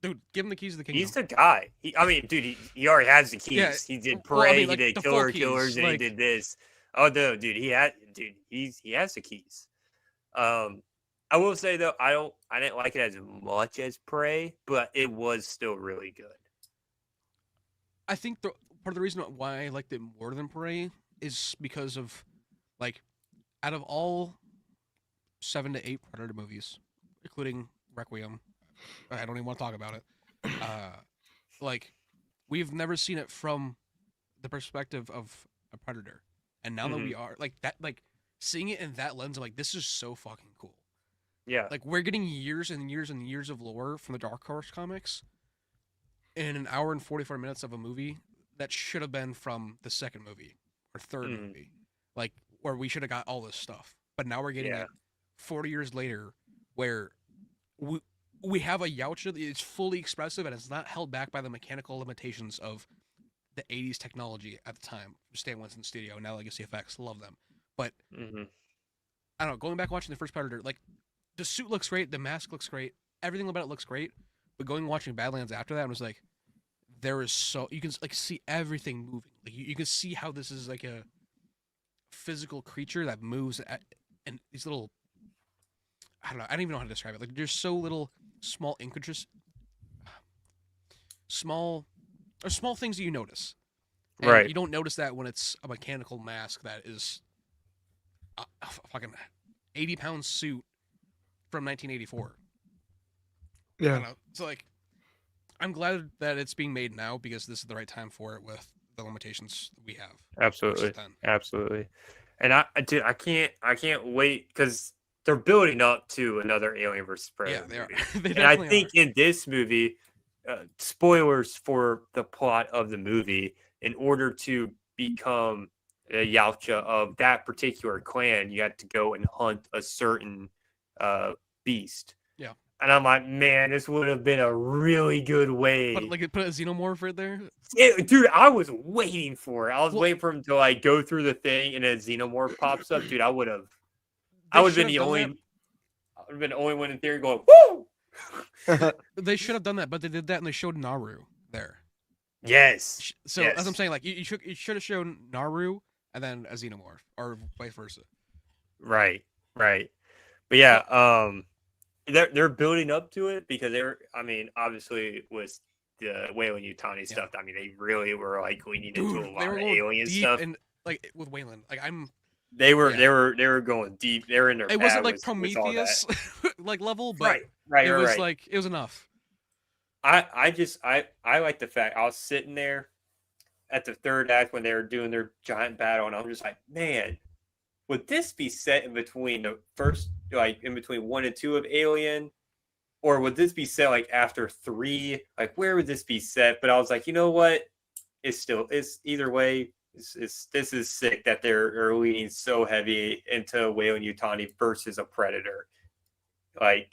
dude, give him the keys to the kingdom. He's the guy. I mean, dude, he already has the keys. Yeah, He did well, I Prey, mean, like, he did the full Killer keys, Killers, and like- he did this. Oh no, dude, he has the keys. I will say though, I didn't like it as much as Prey, but it was still really good. I think part of the reason why I liked it more than Prey is because of, like, out of all 7 to 8 Predator movies, including Requiem, I don't even want to talk about it. Like, we've never seen it from the perspective of a predator, and now that we are like that, like seeing it in that lens, I'm like, this is so fucking cool. Yeah. Like, we're getting years and years and years of lore from the Dark Horse comics in an hour and 44 minutes of a movie that should have been from the second movie or third movie, like where we should have got all this stuff. But now we're getting it 40 years later, where we have a Yautja that is fully expressive and it's not held back by the mechanical limitations of the 80s technology at the time. Stan Winston Studio, now Legacy Effects, love them. But I don't know, going back watching the first Predator, like, the suit looks great, the mask looks great, everything about it looks great. But going and watching Badlands after that, I was like, there is so you can like see everything moving. Like you can see how this is like a physical creature that moves and these little, I don't know, I don't even know how to describe it. Like, there's so little small small things that you notice. And Right. you don't notice that when it's a mechanical mask that is a fucking 80-pound suit from 1984. I Yeah. don't know. So, like, I'm glad that it's being made now because this is the right time for it with the limitations we have. Absolutely. versus then. Absolutely. And I can't wait because they're building up to another Alien vs. Predator. Yeah, they are. movie. They And I definitely think are. in this movie, spoilers for the plot of the movie, in order to become a Yautja of that particular clan, you have to go and hunt a certain beast. Yeah. And I'm like, man, this would have been a really good way. But like, put a xenomorph right there. Dude, I was waiting for it. I was Well- waiting for him to like go through the thing and a xenomorph pops up. Dude, I would have They been should the have done only. that. I would have been the only one in theory going, woo! They should have done that, but they did that and they showed Naru there. Yes. So as I'm Yes. saying, like, you should have shown Naru and then a xenomorph, or vice versa. Right. But yeah, they're building up to it because obviously with the Whalen Yutani stuff, I mean, they really were like leaning into Dude, a they lot were of going alien deep stuff. and like with Wayland, like They were yeah. they were going deep. They were in their it bag wasn't like with all that. Prometheus like level, but Right. it was like it was enough. I like the fact I was sitting there at the third act when they were doing their giant battle, and I'm just like, man, would this be set in between the first, like in between 1 and 2 of Alien, or would this be set like after 3? Like, where would this be set? But I was like, you know what? It's either way. This is sick that they're leaning so heavy into Whalen Yutani versus a Predator. Like,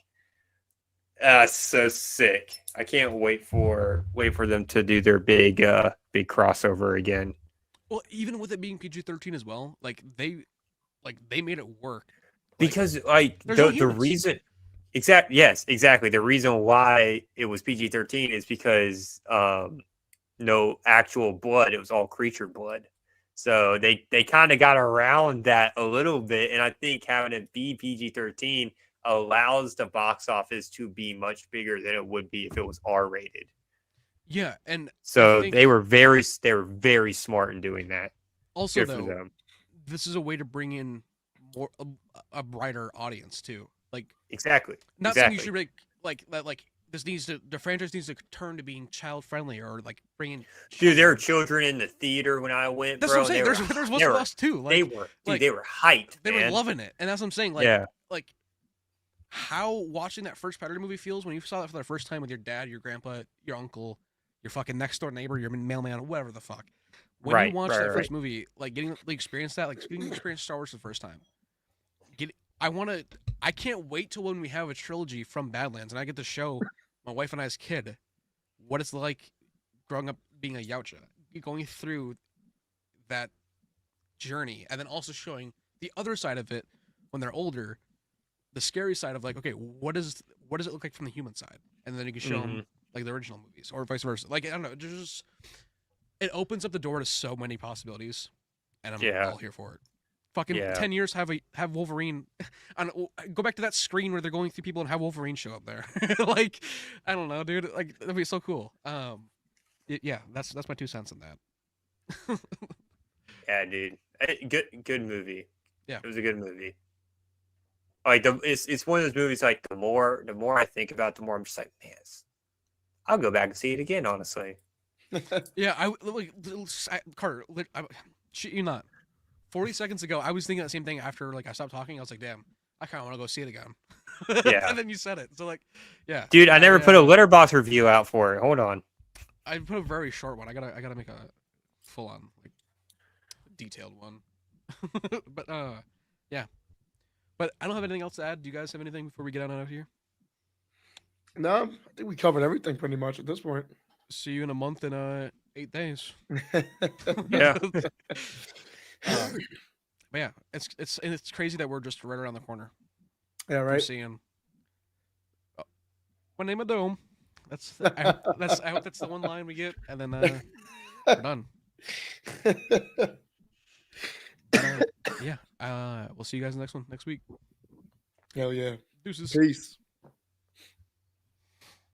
So sick. I can't wait for them to do their big crossover again. Well, even with it being PG-13 as well, like they made it work. Because like there's no the humans. reason exactly. The reason why it was PG-13 is because no actual blood, it was all creature blood. So they kind of got around that a little bit, and I think having it be PG-13 allows the box office to be much bigger than it would be if it was R-rated. Yeah, and So I think they were very smart in doing that. also Good for though, them. this is a way to bring in more a brighter audience too. Like Exactly. not saying you Exactly. should like that. Like this needs to the franchise needs to turn to being child friendly or like bringing. Dude, there were children in the theater when I went, That's bro. what I'm saying. There's most of us too. Like they were hyped. they man. were loving it, and that's what I'm saying. Like Yeah. like how watching that first Predator movie feels when you saw that for the first time with your dad, your grandpa, your uncle, your fucking next door neighbor, your mailman, whatever the fuck. When Right, you watch right, that right. first movie, like getting to experience that, like getting to experience Star Wars for the first time. I can't wait till when we have a trilogy from Badlands and I get to show my wife and I's kid what it's like growing up being a Yautja, going through that journey, and then also showing the other side of it when they're older, the scary side of like, okay, what does it look like from the human side, and then you can show them like the original movies or vice versa. Like I don't know, it opens up the door to so many possibilities, and I'm all here for it. Fucking 10 years, have Wolverine. Go back to that screen where they're going through people and have Wolverine show up there. Like, I don't know, dude. Like that'd be so cool. Yeah, that's my 2 cents on that. Yeah, dude. Good movie. Yeah, it was a good movie. Like it's one of those movies. Like the more I think about it, the more I'm just like, man, I'll go back and see it again. Honestly. Yeah, Carter. Shit you not. 40 seconds ago, I was thinking that same thing after like I stopped talking. I was like, damn, I kind of want to go see it again. Yeah. And then you said it. So like, yeah. Dude, I never put a Letterboxd review out for it. Hold on. I put a very short one. I gotta make a full on like detailed one. But yeah. But I don't have anything else to add. Do you guys have anything before we get out of here? No, I think we covered everything pretty much at this point. See you in a month and 8 days. Yeah. But yeah, it's crazy that we're just right around the corner. Yeah, We're right. seeing my name of Dome. I hope that's the one line we get, and then we're done. Yeah. We'll see you guys in the next one next week. Hell yeah. Deuces. Peace.